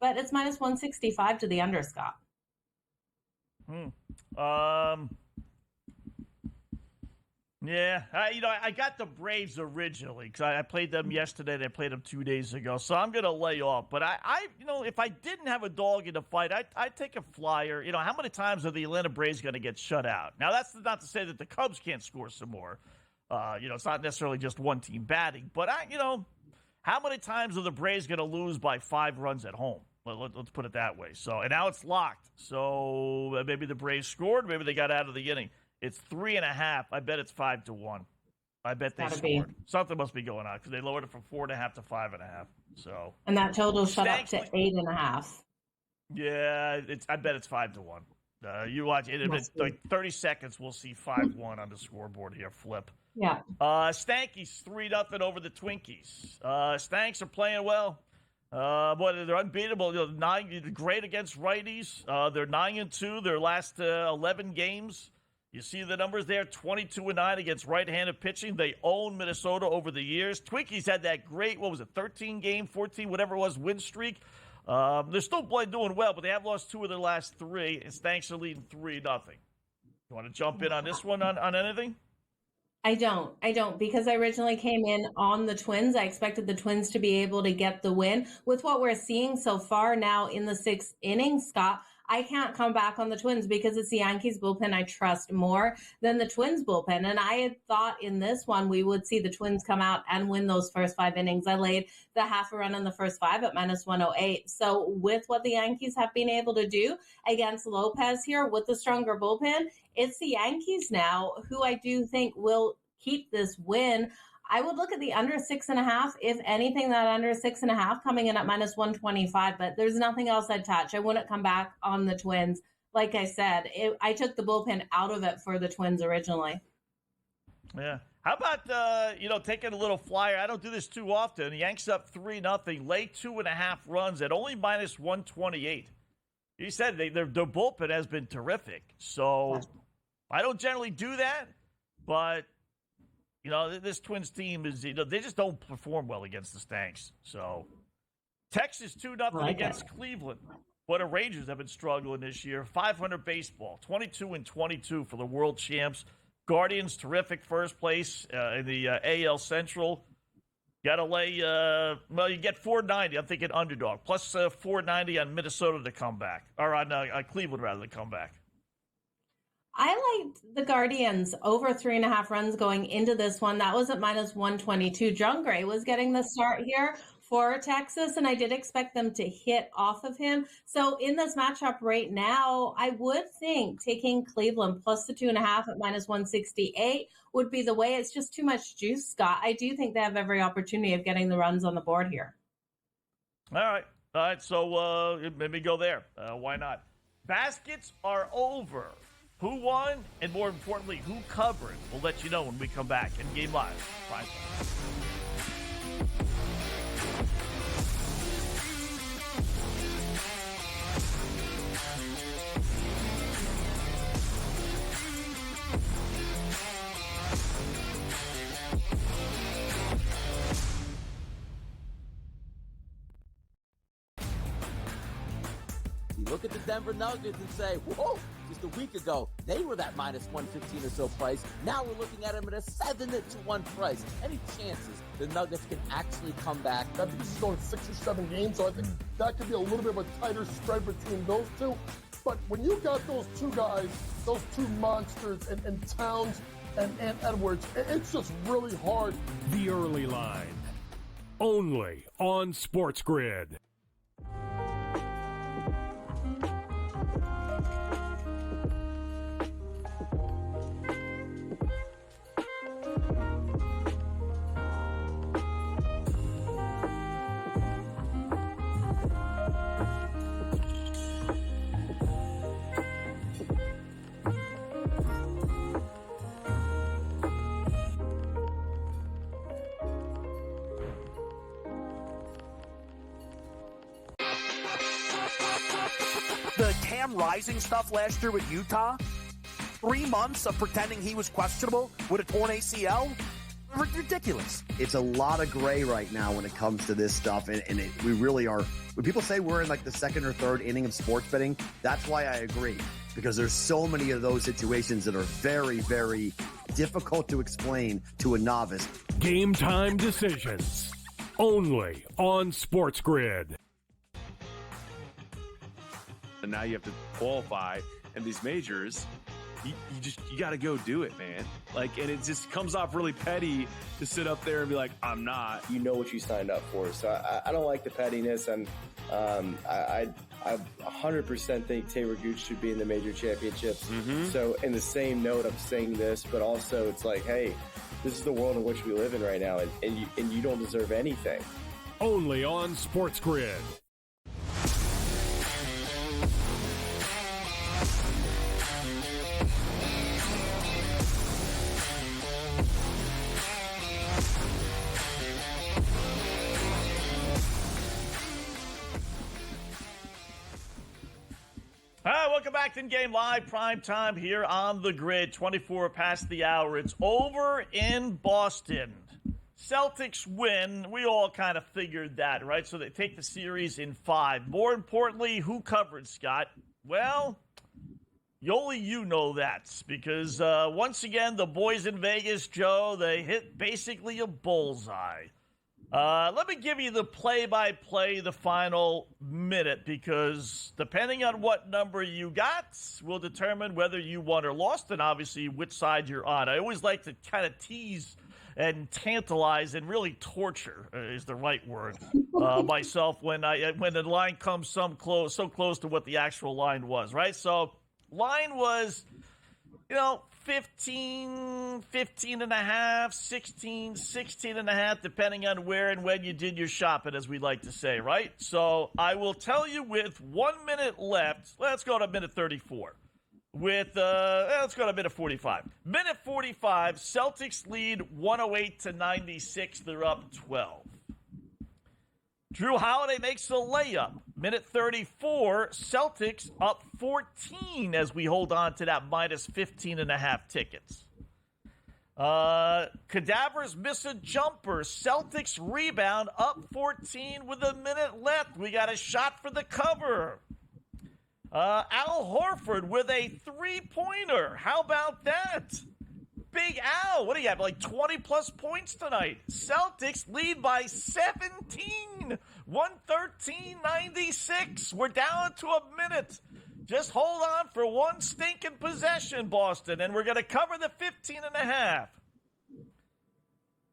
but it's minus 165 to the under, Scott. Yeah, I got the Braves originally because I played them yesterday and I played them 2 days ago, so I'm going to lay off. But I if I didn't have a dog in the fight, I'd take a flyer. How many times are the Atlanta Braves going to get shut out? Now, that's not to say that the Cubs can't score some more. It's not necessarily just one team batting. But, how many times are the Braves going to lose by 5 runs at home? Let's put it that way. So, and now it's locked. So maybe the Braves scored. Maybe they got out of the inning. It's 3.5. I bet it's 5-1. I bet they scored. Something must be going on because they lowered it from 4.5 to 5.5. So, and that total shut up to 8.5. Yeah, I bet it's 5-1. You watch it in like 30 seconds. We'll see 5-1 on the scoreboard here. Flip. Yeah. Stankies 3-0 over the Twinkies. Stanks are playing well. But they're unbeatable. Great against righties. They're 9-2. Their last 11 games. You see the numbers there, 22-9 against right-handed pitching. They own Minnesota over the years. Twinkies had that great, 13-game, 14, whatever it was, win streak. They're still doing well, but they have lost 2 of their last 3, and Stanks are leading 3-0. You want to jump in on this one on anything? I don't, because I originally came in on the Twins. I expected the Twins to be able to get the win. With what we're seeing so far now in the 6th inning, Scott, I can't come back on the Twins because it's the Yankees bullpen I trust more than the Twins bullpen. And I had thought in this one we would see the Twins come out and win those first 5 innings. I laid the half a run in the first 5 at -108. So with what the Yankees have been able to do against Lopez here with the stronger bullpen, it's the Yankees now who I do think will keep this win. I would look at the under 6.5. If anything, that under 6.5 coming in at -125, but there's nothing else I'd touch. I wouldn't come back on the Twins. Like I said, I took the bullpen out of it for the Twins originally. Yeah. How about, taking a little flyer? I don't do this too often. The Yanks up 3-0, lay 2.5 runs at only -128. You said their bullpen has been terrific. So I don't generally do that, but this Twins team is, they just don't perform well against the Stanks. So Texas 2-0 against Cleveland. But the Rangers have been struggling this year. 500 baseball, 22-22 for the world champs. Guardians, terrific first place in the AL Central. Got to lay, you get 490. I'm thinking underdog. Plus 490 on Minnesota to come back. Or on Cleveland, rather, to come back. I liked the Guardians over 3.5 runs going into this one. That was at -122. John Gray was getting the start here for Texas, and I did expect them to hit off of him. So in this matchup right now, I would think taking Cleveland plus the 2.5 at -168 would be the way. It's just too much juice, Scott. I do think they have every opportunity of getting the runs on the board here. All right. So maybe go there. Why not? Baskets are over. Who won, and more importantly, who covered? We'll let you know when we come back in Game Live. Prime time. Look at the Denver Nuggets and say, whoa, just a week ago, they were that -115 or so price. Now we're looking at them at a 7-1 price. Any chances the Nuggets can actually come back? I think this is going 6 or 7 games, so I think that could be a little bit of a tighter spread between those two. But when you got those two guys, those two monsters in Towns and Edwards, it's just really hard. The early line, only on SportsGrid. The Cam Rising stuff last year with Utah, 3 months of pretending he was questionable with a torn ACL, ridiculous. It's a lot of gray right now when it comes to this stuff, and we really are. When people say we're in like the 2nd or 3rd inning of sports betting, that's why I agree, because there's so many of those situations that are very, very difficult to explain to a novice. Game time decisions, only on SportsGrid. And now you have to qualify, and these majors, you got to go do it, man. Like, and it just comes off really petty to sit up there and be like, I'm not. You know what you signed up for. So I don't like the pettiness, and I 100% think Taylor Gooch should be in the major championships. So in the same note, I'm saying this, but also it's like, hey, this is the world in which we live in right now, and you don't deserve anything. Only on SportsGrid. Welcome back to InGame Live, prime time here on the grid, 24 past the hour. It's over in Boston. Celtics win. We all kind of figured that, right? So they take the series in 5. More importantly, who covered, Scott? Well, Only you know that, because once again, the boys in Vegas, Joe, they hit basically a bullseye. Let me give you the play-by-play, the final minute, because depending on what number you got will determine whether you won or lost, and obviously which side you're on. I always like to kind of tease and tantalize and really torture is the right word myself when the line comes so close to what the actual line was, right? So line was, 15 and a half, 16 and a half, depending on where and when you did your shopping, as we like to say, right? So I will tell you with 1 minute left, let's go to minute 34. Let's go to minute 45. Minute 45, Celtics lead 108-96. They're up 12. Drew Holiday makes the layup. Minute 34, Celtics up 14 as we hold on to that minus 15 and a half tickets. Cadavers miss a jumper. Celtics rebound up 14 with a minute left. We got a shot for the cover. Al Horford with a three-pointer. How about that? Big Al, what do you have, like 20-plus points tonight? Celtics lead by 17, 113-96. We're down to a minute. Just hold on for one stinking possession, Boston, and we're going to cover the 15 and a half.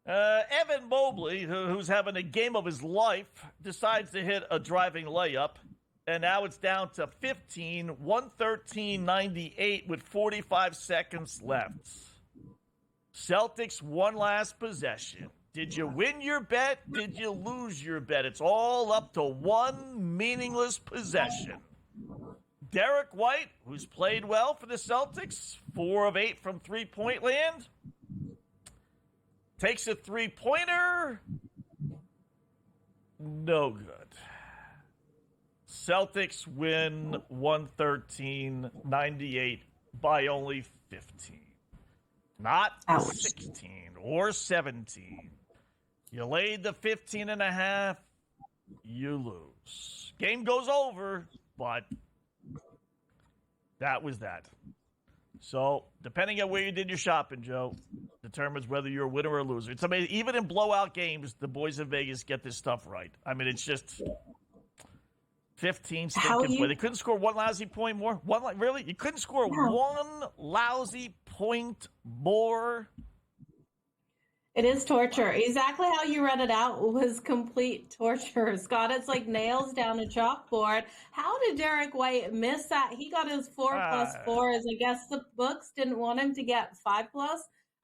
Evan Mobley, who's having a game of his life, decides to hit a driving layup. And now it's down to 15, 113-98 with 45 seconds left. Celtics, one last possession. Did you win your bet? Did you lose your bet? It's all up to one meaningless possession. Derek White, who's played well for the Celtics, 4 of 8 from three-point land, takes a three-pointer. No good. Celtics win 113-98 by only 15. Not 16 or 17. You laid the 15 and a half, you lose. Game goes over, but that was that. So, depending on where you did your shopping, Joe, determines whether you're a winner or a loser. It's amazing. Even in blowout games, the boys in Vegas get this stuff right. I mean, it's just 15 stinking play. They couldn't score one lousy point more. Really? You couldn't score one lousy point more? It is torture. Exactly how you read it out was complete torture, Scott. It's like nails down a chalkboard. How did Derek White miss that? He got his 4+4. I guess the books didn't want him to get 5+.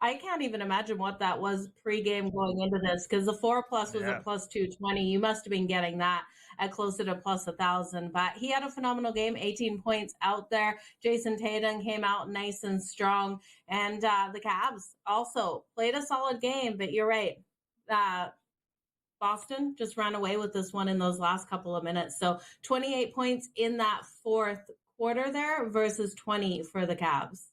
I can't even imagine what that was pregame going into this, because the 4+ was a +220. You must have been getting that at closer to +1,000. But he had a phenomenal game, 18 points out there. Jason Tatum came out nice and strong. And the Cavs also played a solid game. But you're right. Boston just ran away with this one in those last couple of minutes. So 28 points in that fourth quarter there versus 20 for the Cavs.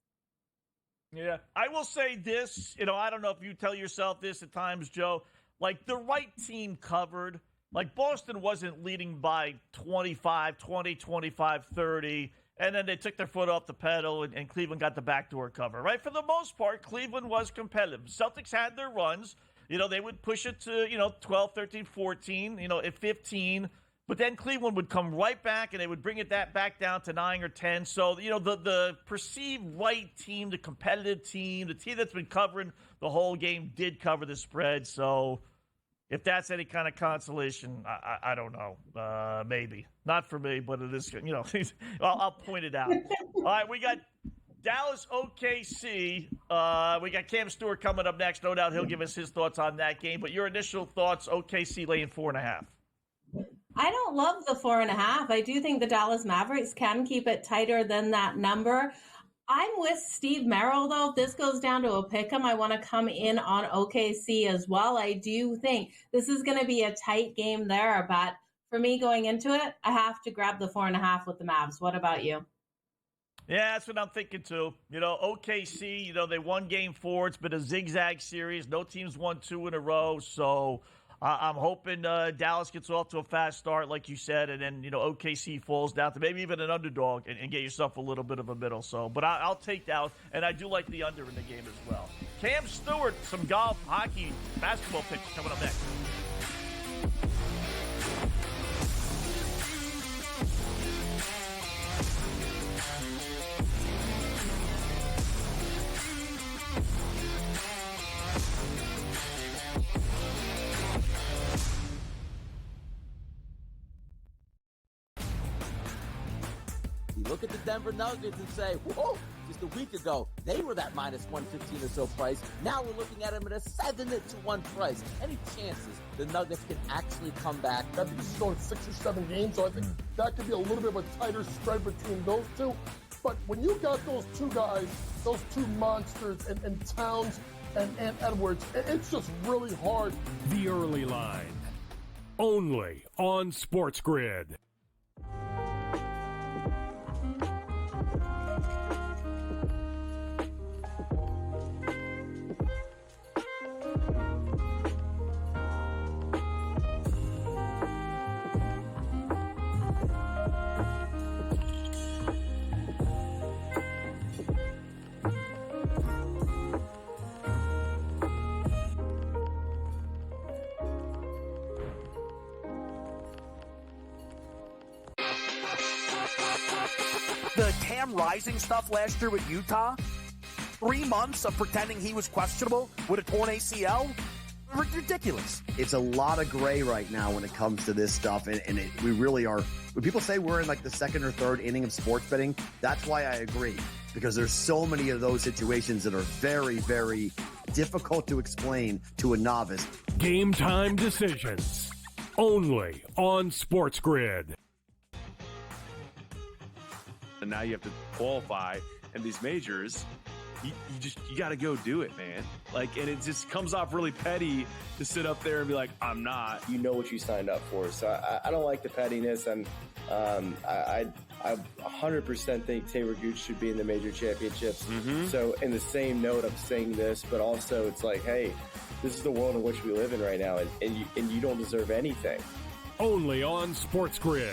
Yeah, I will say this, I don't know if you tell yourself this at times, Joe, like the right team covered. Like Boston wasn't leading by 25, 20, 25, 30, and then they took their foot off the pedal and Cleveland got the backdoor cover, right? For the most part, Cleveland was competitive. Celtics had their runs. They would push it to, 12, 13, 14, at 15. But then Cleveland would come right back, and they would bring it back down to 9 or 10. So, the perceived right team, the competitive team, the team that's been covering the whole game did cover the spread. So, if that's any kind of consolation, I don't know. Maybe. Not for me, but it is, I'll point it out. All right, we got Dallas OKC. We got Cam Stewart coming up next. No doubt he'll give us his thoughts on that game. But your initial thoughts, OKC laying 4.5. I don't love the 4.5. I do think the Dallas Mavericks can keep it tighter than that number. I'm with Steve Merrill, though. If this goes down to a pick'em, I want to come in on OKC as well. I do think this is going to be a tight game there, but for me going into it, I have to grab the 4.5 with the Mavs. What about you? Yeah, that's what I'm thinking too. OKC, they won game 4. It's been a zigzag series. No team's won 2 in a row. So I'm hoping Dallas gets off to a fast start, like you said, and then, OKC falls down to maybe even an underdog and get yourself a little bit of a middle. So, but I'll take Dallas, and I do like the under in the game as well. Cam Stewart, some golf, hockey, basketball picks coming up next. You look at the Denver Nuggets and say, whoa, just a week ago, they were that minus 115 or so price. Now we're looking at them at a 7-1 price. Any chances the Nuggets can actually come back? I think this is going 6 or 7 games, so I think that could be a little bit of a tighter spread between those two. But when you got those two guys, those two monsters, and Towns and Edwards, it's just really hard. The early line, only on SportsGrid. The Cam Rising stuff last year with Utah, 3 months of pretending he was questionable with a torn ACL, ridiculous. It's a lot of gray right now when it comes to this stuff, and we really are. When people say we're in like the second or third inning of sports betting, that's why I agree, because there's so many of those situations that are very, very difficult to explain to a novice. Game time decisions, only on SportsGrid. And now you have to qualify, and these majors, you got to go do it, man. Like, and it just comes off really petty to sit up there and be like, I'm not. You know what you signed up for, so I don't like the pettiness, and I 100% think Taylor Gooch should be in the major championships. So in the same note, I'm saying this, but also it's like, hey, this is the world in which we live in right now, and you don't deserve anything. Only on SportsGrid.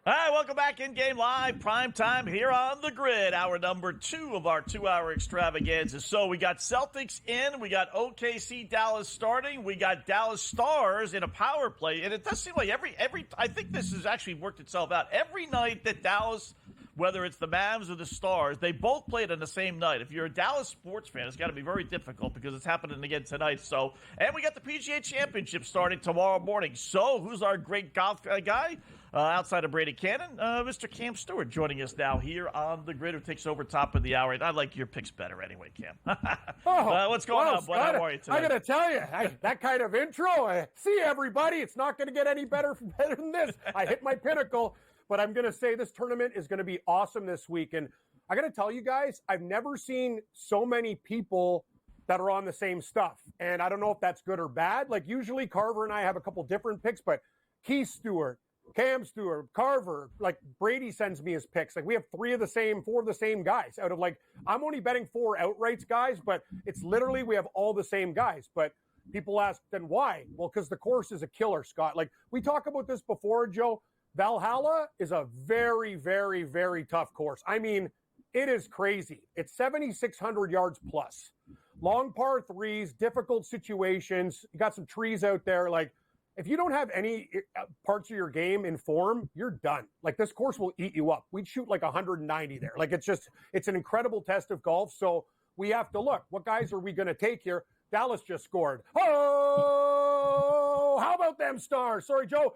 All right, welcome back in-game live, prime time here on the grid, hour number 2 of our 2-hour extravaganza. So we got Celtics in, we got OKC Dallas starting, we got Dallas Stars in a power play, and it does seem like every I think this has actually worked itself out. Every night that Dallas, whether it's the Mavs or the Stars, they both played on the same night. If you're a Dallas sports fan, it's got to be very difficult because it's happening again tonight. So, and we got the PGA Championship starting tomorrow morning. So, who's our great golf guy? Outside of Brady Cannon, Mr. Cam Stewart joining us now here on the grid, who takes over top of the hour. I like your picks better anyway, Cam. What's going on, boy? How are you today? I got to tell you, that kind of intro, see everybody, it's not going to get any better than this. I hit my pinnacle, but I'm going to say this tournament is going to be awesome this week. And I got to tell you guys, I've never seen so many people that are on the same stuff. And I don't know if that's good or bad. Like usually Carver and I have a couple different picks, but Keith Stewart, Cam Stewart, Carver, like Brady sends me his picks. Like we have 4 of the same guys out of like, I'm only betting 4 outrights guys, but it's literally, we have all the same guys. But people ask, then why? Well, because the course is a killer, Scott. Like we talked about this before, Joe. Valhalla is a very, very, very tough course. I mean, it is crazy. It's 7,600 yards plus. Long par 3s, difficult situations. You got some trees out there. Like, if you don't have any parts of your game in form, you're done. Like this course will eat you up. We'd shoot like 190 there. Like it's an incredible test of golf. So we have to look, what guys are we going to take here? Dallas just scored. Oh, how about them Stars? Sorry, Joe.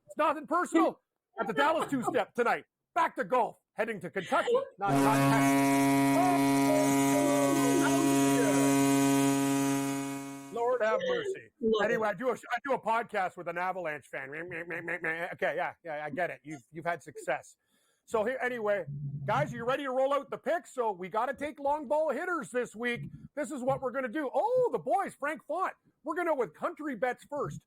It's nothing personal. At the Dallas 2-step tonight. Back to golf. Heading to Kentucky. Not Lord have mercy. Anyway, I do a podcast with an Avalanche fan. Okay, yeah, I get it. You've had success. So here, anyway, guys, are you ready to roll out the picks? So we got to take long ball hitters this week. This is what we're going to do. Oh, the boys, Frank Font. We're going to go with country bets first.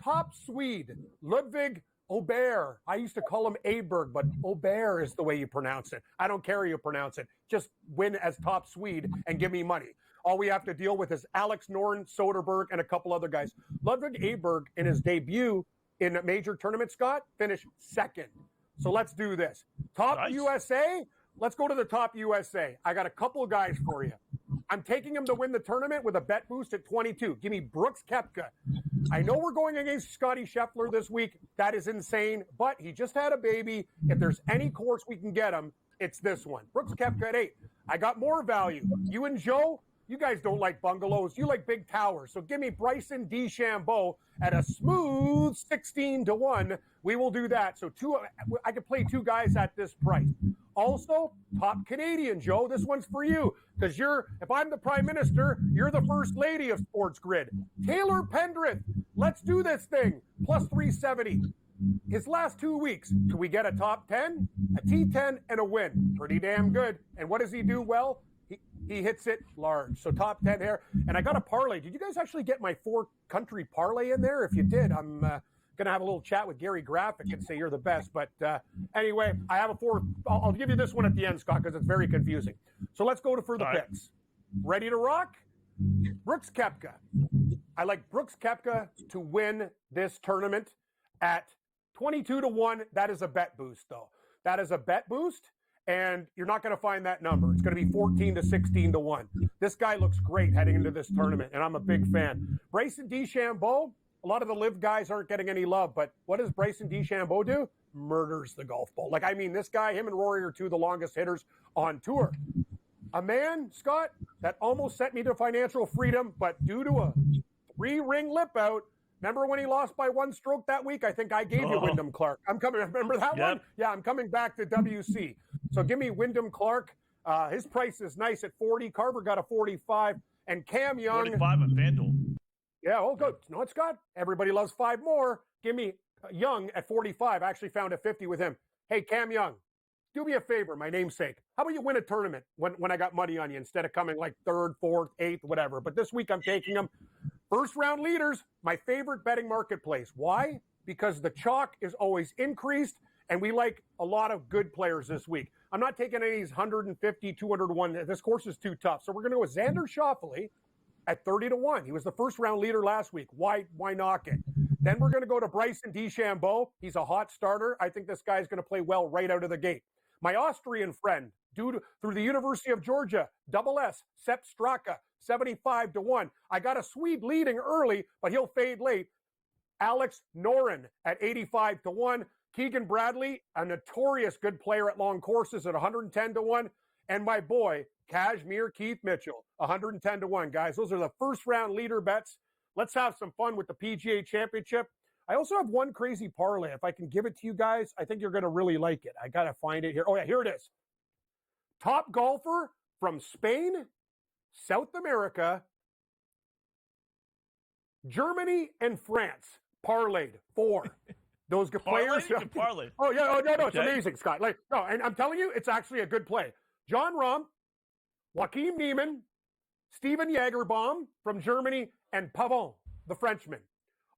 Top Swede, Ludwig Aubert. I used to call him Aberg, but Aubert is the way you pronounce it. I don't care how you pronounce it. Just win as top Swede and give me money. All we have to deal with is Alex Noren, Soderberg, and a couple other guys. Ludwig Aberg, in his debut in a major tournament, Scott, finished second. So let's do this. Top USA, let's go to the top USA. I got a couple of guys for you. I'm taking him to win the tournament with a bet boost at 22. Give me Brooks Koepka. I know we're going against Scotty Scheffler this week. That is insane, but he just had a baby. If there's any course we can get him, it's this one. Brooks Koepka at 8. I got more value. You and Joe, you guys don't like bungalows. You like big towers. So give me Bryson DeChambeau at a smooth 16-1. We will do that. So I could play two guys at this price. Also, top Canadian, Joe. This one's for you because if I'm the prime minister, you're the first lady of SportsGrid. Taylor Pendrith. Let's do this thing. Plus 370. His last 2 weeks, can we get a top 10, a T10, and a win? Pretty damn good. And what does he do well? He hits it large. So top 10 here. And I got a parlay. Did you guys actually get my 4-country parlay in there? If you did, I'm going to have a little chat with Gary Graphic and say you're the best. But anyway, I have a 4. I'll give you this one at the end, Scott, because it's very confusing. So let's go for the picks. Ready to rock? Brooks Koepka. I like Brooks Koepka to win this tournament at 22-1. That is a bet boost, though. That is a bet boost. And you're not going to find that number. It's going to be 14 to 16-1. This guy looks great heading into this tournament, and I'm a big fan. Bryson DeChambeau, a lot of the live guys aren't getting any love, but what does Bryson DeChambeau do? Murders the golf ball. This guy, him and Rory are two of the longest hitters on tour. A man, Scott, that almost sent me to financial freedom, but due to a 3-ring lip out, remember when he lost by 1 stroke that week? I think I gave you Wyndham Clark. Remember that one? Yeah, I'm coming back to WC. So give me Wyndham Clark. His price is nice at 40. Carver got a 45. And Cam Young. 45 at FanDuel. Yeah, oh, good. You know what, Scott? Everybody loves 5 more. Give me Young at 45. I actually found a 50 with him. Hey, Cam Young, do me a favor, my namesake. How about you win a tournament when I got money on you instead of coming like 3rd, 4th, 8th, whatever. But this week I'm taking him. First round leaders, my favorite betting marketplace. Why? Because the chalk is always increased, and we like a lot of good players this week. I'm not taking any of these 150, 201. This course is too tough. So we're going to go with Xander Schauffele at 30-1. He was the first round leader last week. Why knock it? Then we're going to go to Bryson DeChambeau. He's a hot starter. I think this guy's going to play well right out of the gate. My Austrian friend, through the University of Georgia, S, Sepp Straka, 75-1. I got a Swede leading early, but he'll fade late. Alex Noren at 85-1. Keegan Bradley, a notorious good player at long courses at 110-1. And my boy, Kashmir Keith Mitchell, 110-1. Guys, those are the first round leader bets. Let's have some fun with the PGA Championship. I also have one crazy parlay. If I can give it to you guys, I think you're going to really like it. I got to find it here. Oh, yeah, here it is. Top golfer from Spain, South America, Germany, and France. Parlayed 4. Those good players. Parlay. Oh, yeah. Oh, no, it's amazing, Scott. And I'm telling you, it's actually a good play. John Rahm, Joachim Neiman, Steven Jagerbaum from Germany, and Pavon, the Frenchman.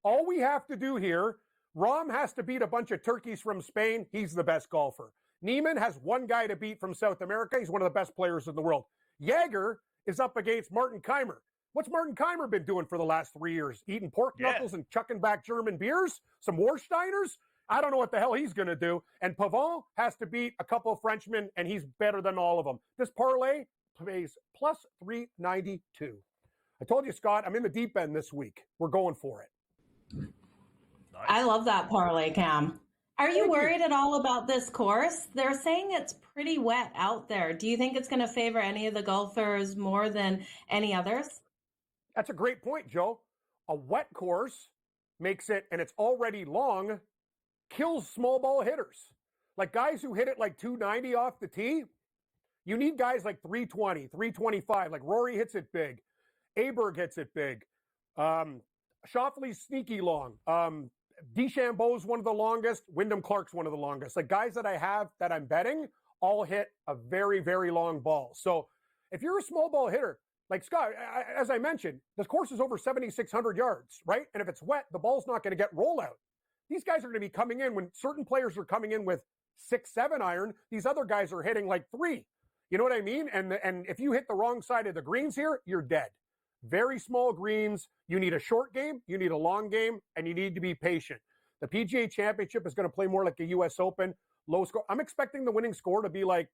All we have to do here, Rahm has to beat a bunch of turkeys from Spain. He's the best golfer. Neiman has one guy to beat from South America. He's one of the best players in the world. Jaeger is up against Martin Keimer. What's Martin Keimer been doing for the last 3 years? Eating pork knuckles and chucking back German beers? Some Warsteiners? I don't know what the hell he's going to do. And Pavon has to beat a couple of Frenchmen, and he's better than all of them. This parlay pays plus 392. I told you, Scott, I'm in the deep end this week. We're going for it. Nice. I love that parlay, Cam. Are you worried at all about this course? They're saying it's pretty wet out there. Do you think it's going to favor any of the golfers more than any others? That's a great point, Joe. A wet course makes it, and it's already long, kills small ball hitters. Like guys who hit it like 290 off the tee, you need guys like 320, 325. Like Rory hits it big. Aberg hits it big. Schauffele's sneaky long. DeChambeau's one of the longest. Wyndham Clark's one of the longest. The guys that I have that I'm betting all hit a very, very long ball. So if you're a small ball hitter, like Scott, as I mentioned, this course is over 7,600 yards, right? And if it's wet, the ball's not going to get rollout. These guys are going to be coming in when certain players are coming in with 6-7 iron. These other guys are hitting like 3. You know what I mean? And if you hit the wrong side of the greens here, you're dead. Very small greens. You need a short game, you need a long game, and you need to be patient. The PGA Championship is going to play more like a U.S. Open. Low score. I'm expecting the winning score to be like,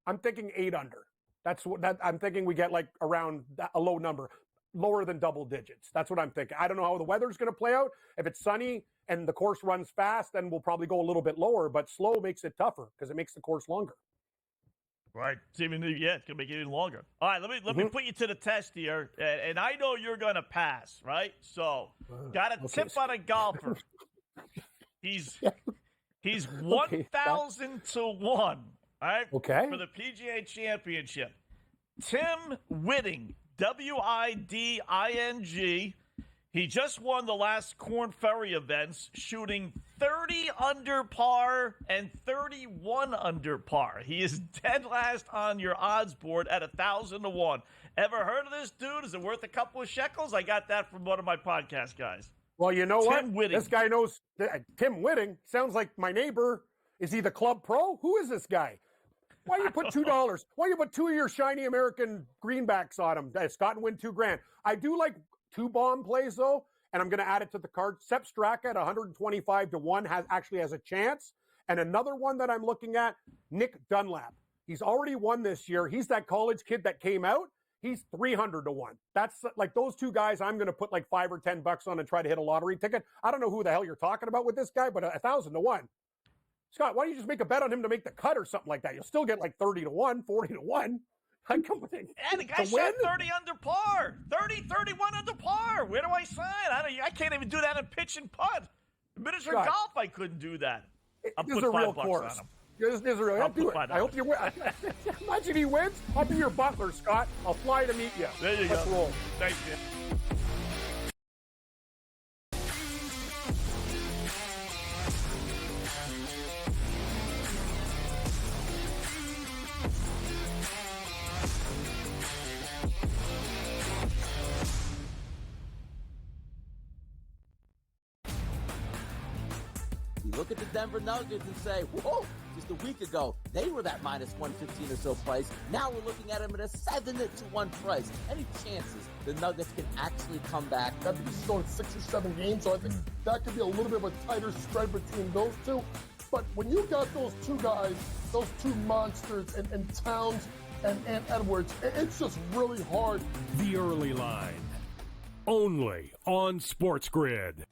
I'm thinking 8 under. That's what I'm thinking. We get like around a low number, lower than double digits. That's what I'm thinking. I don't know how the weather's going to play out. If it's sunny and the course runs fast, then we'll probably go a little bit lower. But slow makes it tougher because it makes the course longer. Right. It's even, yeah, it's going to make it even longer. All right, let me put you to the test here. And I know you're going to pass, right? So, got a tip on a golfer. He's 1,000 to 1, all right? Okay. For the PGA Championship. Tim Whitting, W-I-D-I-N-G. He just won the last Korn Ferry events, shooting 30 under par and 31 under par. He is dead last on your odds board at 1,000 to 1. Ever heard of this dude? Is it worth a couple of shekels? I got that from one of my podcast guys. Well, you know Tim what? Whitting. This guy knows. Tim Whitting sounds like my neighbor. Is he the club pro? Who is this guy? Why you put $2? Why you put 2 of your shiny American greenbacks on him? Scott and win $2,000. I do like 2 bomb plays though, and I'm going to add it to the card. Sepp Straka at 125 to 1 has a chance. And another one that I'm looking at, Nick Dunlap. He's already won this year. He's that college kid that came out. He's 300 to 1. That's like those 2 guys I'm going to put like $5 or $10 on and try to hit a lottery ticket. I don't know who the hell you're talking about with this guy, but 1,000 to 1. Scott, why don't you just make a bet on him to make the cut or something like that? You'll still get like 30 to 1, 40 to 1. And the guy shot 30 under par. 30, 31 under par. Where do I sign? I can't even do that in pitch and putt. In miniature golf, I couldn't do that. I'll This put is a real $5 course. on him. This is real. I'll Do put it. I hope you win. Imagine he wins. I'll be your butler, Scott. I'll fly to meet you. There you Let's go. roll. Thank you. You look at the Denver Nuggets and say, whoa, just a week ago, they were that minus 115 or so price. Now we're looking at them at a 7-1 price. Any chances the Nuggets can actually come back? I think this is only 6 or 7 games, so I think that could be a little bit of a tighter spread between those two. But when you got those 2 guys, those 2 monsters in Towns and Edwards, it's just really hard. The early line. Only on SportsGrid.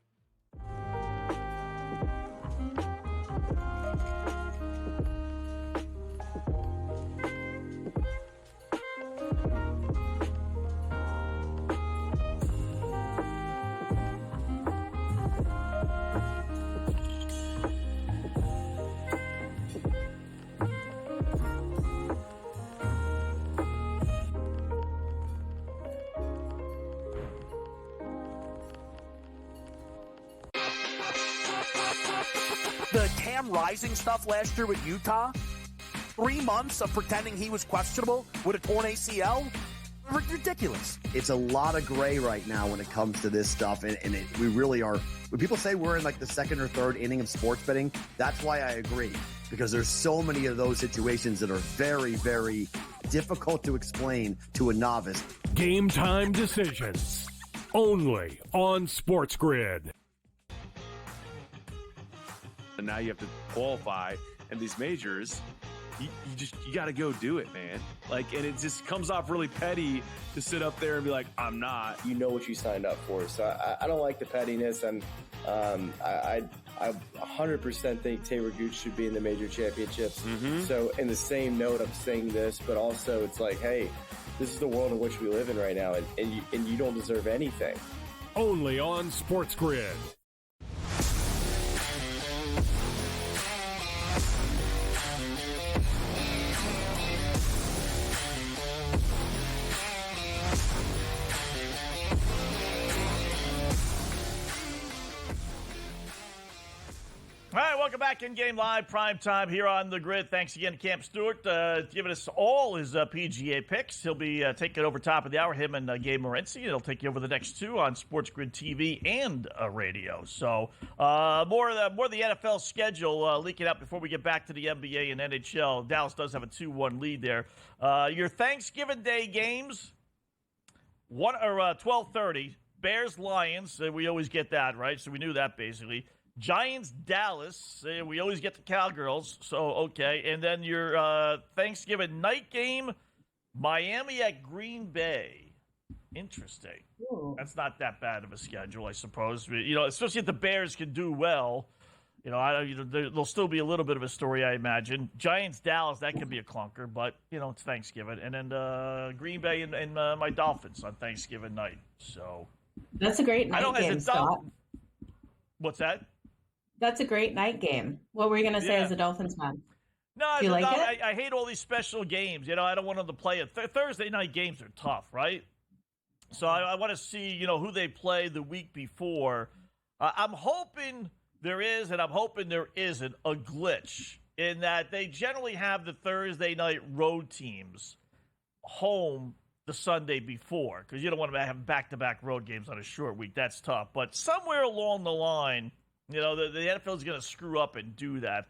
The Cam Rising stuff last year with Utah, 3 months of pretending he was questionable with a torn ACL, ridiculous. It's a lot of gray right now when it comes to this stuff, and we really are. When people say we're in like the second or third inning of sports betting, that's why I agree, because there's so many of those situations that are very, very difficult to explain to a novice. Game time decisions. Only on SportsGrid. And now you have to qualify, and these majors, you got to go do it, man. Like, and it just comes off really petty to sit up there and be like, I'm not. You know what you signed up for. So I don't like the pettiness, and I 100% think Taylor Gooch should be in the major championships. So in the same note, I'm saying this, but also it's like, hey, this is the world in which we live in right now, and you don't deserve anything. Only on SportsGrid. welcome back in Game Live, prime time here on the grid. Thanks again to Camp Stewart giving us all his PGA picks. He'll be taking over top of the hour, him and Gabe Morency. He'll take you over the next two on SportsGrid TV and radio. So more of the NFL schedule leaking out before we get back to the NBA and NHL. Dallas does have a 2-1 lead there. Your Thanksgiving Day games, 12:30. Bears Lions. We always get that right, so we knew that basically. Giants, Dallas. We always get the Cowgirls, so okay. And then your Thanksgiving night game, Miami at Green Bay. Interesting. Ooh. That's not that bad of a schedule, I suppose. Especially if the Bears can do well. There'll still be a little bit of a story, I imagine. Giants, Dallas, that could be a clunker, but, it's Thanksgiving. And then Green Bay and my Dolphins on Thanksgiving night. So that's a great night game, Scott. What's that? That's a great night game. What were you going to say as a Dolphins fan? No, do you like it? I hate all these special games. I don't want them to play it. Thursday night games are tough, right? So I want to see, who they play the week before. I'm hoping there is, and I'm hoping there isn't, a glitch in that they generally have the Thursday night road teams home the Sunday before, because you don't want to have back-to-back road games on a short week. That's tough. But somewhere along the line, the NFL is going to screw up and do that.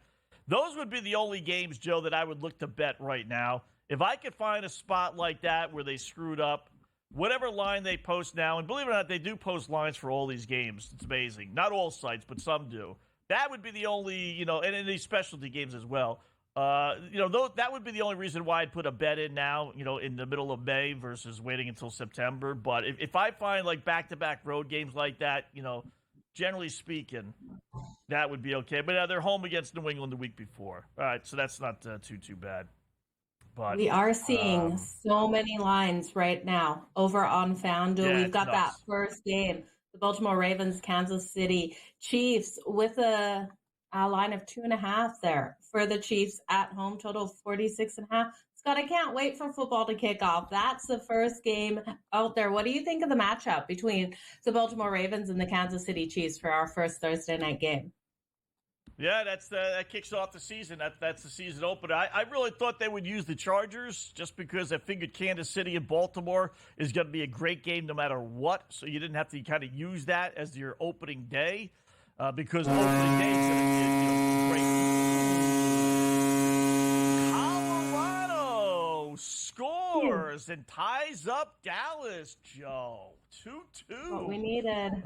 Those would be the only games, Joe, that I would look to bet right now. If I could find a spot like that where they screwed up, whatever line they post now, and believe it or not, they do post lines for all these games. It's amazing. Not all sites, but some do. That would be the only, and in these specialty games as well. That would be the only reason why I'd put a bet in now, in the middle of May versus waiting until September. But if I find like back-to-back road games like that, generally speaking, that would be okay. But they're home against New England the week before. All right, so that's not too bad. But we are seeing so many lines right now over on FanDuel. Yeah, we've got nuts. that first game, the Baltimore Ravens, Kansas City Chiefs, with a line of 2.5 there for the Chiefs at home, total 46.5. Scott, I can't wait for football to kick off. That's the first game out there. What do you think of the matchup between the Baltimore Ravens and the Kansas City Chiefs for our first Thursday night game? Yeah, that kicks off the season. That's the season opener. I really thought they would use the Chargers just because I figured Kansas City and Baltimore is going to be a great game no matter what. So you didn't have to kind of use that as your opening day because opening day is going to be great. Colorado scores and ties up Dallas, Joe. 2-2. What we needed.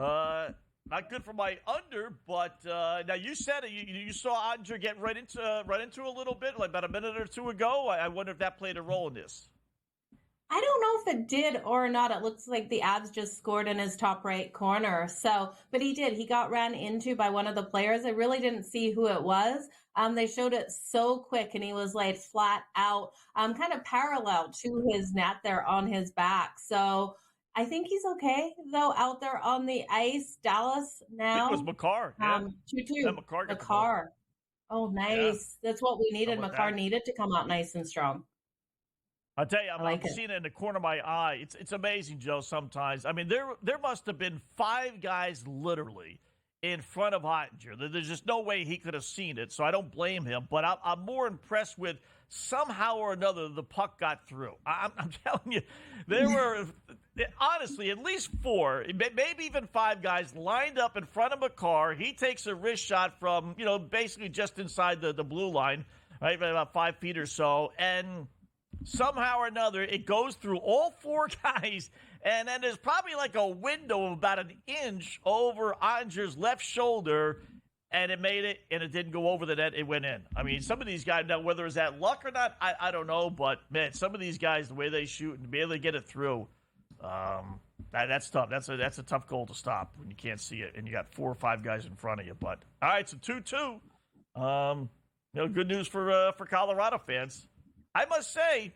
Not good for my under, but now you said it. You saw Ottinger get right into a little bit, like about a minute or two ago. I wonder if that played a role in this. I don't know if it did or not. It looks like the Avs just scored in his top right corner. But he did. He got ran into by one of the players. I really didn't see who it was. They showed it so quick, and he was like flat out, kind of parallel to his net there on his back. So I think he's okay, though, out there on the ice. Dallas now. I think it was McCarr. Yeah. 2-2. Yeah, McCarr. McCarr. Oh, nice. Yeah. That's what we needed. McCarr that? needed to come out nice and strong. I'll tell you, I'm seeing it in the corner of my eye. It's amazing, Joe, sometimes. I mean, there must have been 5 guys literally in front of Ottinger. There's just no way he could have seen it, so I don't blame him. But I'm more impressed with somehow or another the puck got through. I'm telling you, there were, honestly, at least 4, maybe even 5 guys lined up in front of McCarr. He takes a wrist shot from, basically just inside the blue line, right, about 5 feet or so, and somehow or another, it goes through all 4 guys, and then there's probably like a window of about an inch over Ottinger's left shoulder, and it made it, and it didn't go over the net. It went in. I mean, some of these guys, now whether it's that luck or not, I don't know, but, man, some of these guys, the way they shoot and to be able to get it through, that's tough. That's a tough goal to stop when you can't see it, and you got 4 or 5 guys in front of you. But, all right, so 2-2. Good news for Colorado fans. I must say,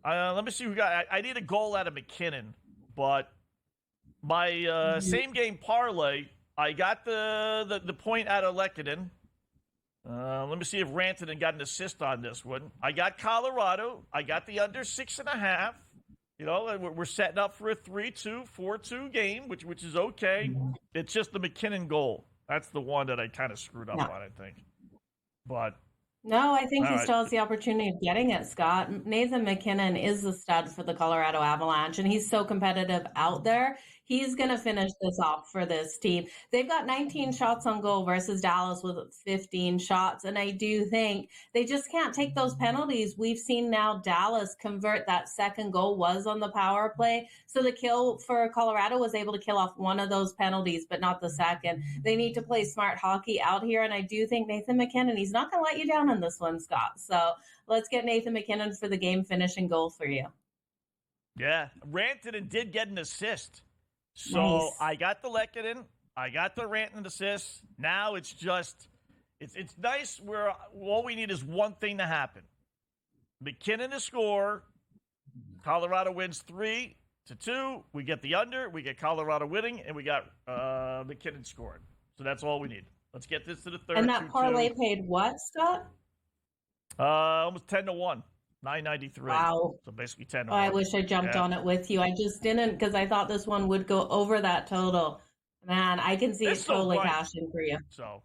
let me see who got. I need a goal out of McKinnon, but my same game parlay, I got the point out of Lehkonen. Let me see if Rantanen got an assist on this one. I got Colorado. I got the under 6.5. We're setting up for a 3-2, 4-2 game, which is okay. It's just the McKinnon goal. That's the one that I kind of screwed up on, I think. But No, I think all he right. still has the opportunity of getting it, Scott. Nathan McKinnon is the stud for the Colorado Avalanche, and he's so competitive out there. He's going to finish this off for this team. They've got 19 shots on goal versus Dallas with 15 shots, and I do think they just can't take those penalties. We've seen now Dallas convert that second goal was on the power play, so the kill for Colorado was able to kill off one of those penalties, but not the second. They need to play smart hockey out here, and I do think Nathan McKinnon, he's not going to let you down in this one, Scott. So let's get Nathan McKinnon for the game-finishing goal for you. Yeah, Rantanen did get an assist. So Nice. I got the Lehkonen, I got the Rantanen assist. Now it's just, it's nice where all we need is one thing to happen. McKinnon to score. Colorado wins 3-2. We get the under. We get Colorado winning, and we got McKinnon scoring. So that's all we need. Let's get this to the third. And that 2-2. parlay paid what, Scott? Almost 10-1. 993. Wow. So basically 10-1. Oh, I wish I jumped on it with you. I just didn't because I thought this one would go over that total. Man, I can see It's it still totally right. cashing for you. So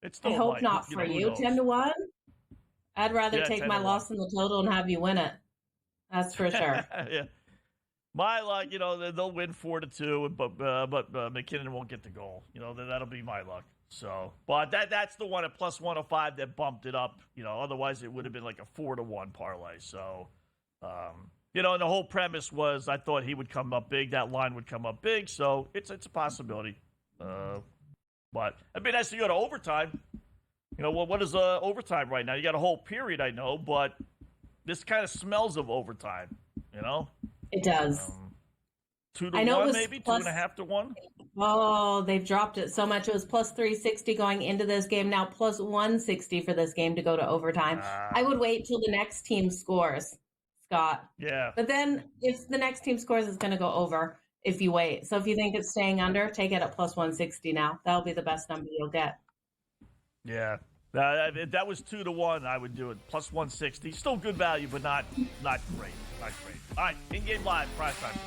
it's still I hope light. not You for know, who you. knows? 10-1? I'd rather Yeah, take my 10-1. loss in the total and have you win it. That's for sure. Yeah. My luck, they'll win 4-2, but McKinnon won't get the goal. That'll be my luck. So, but that's the one at plus 105 that bumped it up. Otherwise it would have been like a 4-1 parlay. So, and the whole premise was I thought he would come up big. That line would come up big. So it's a possibility. But it'd be nice to go to overtime. What is overtime right now? You got a whole period, I know, but this kind of smells of overtime. It does. 2-1, maybe plus, 2.5-1. Oh, they've dropped it so much. It was plus 360 going into this game. Now plus 160 for this game to go to overtime. I would wait till the next team scores, Scott. Yeah. But then if the next team scores, it's going to go over if you wait. So if you think it's staying under, take it at plus 160 now. That'll be the best number you'll get. Yeah. If that was 2-1, I would do it. Plus 160. Still good value, but not great. Not great. All right. In-game live. Price time.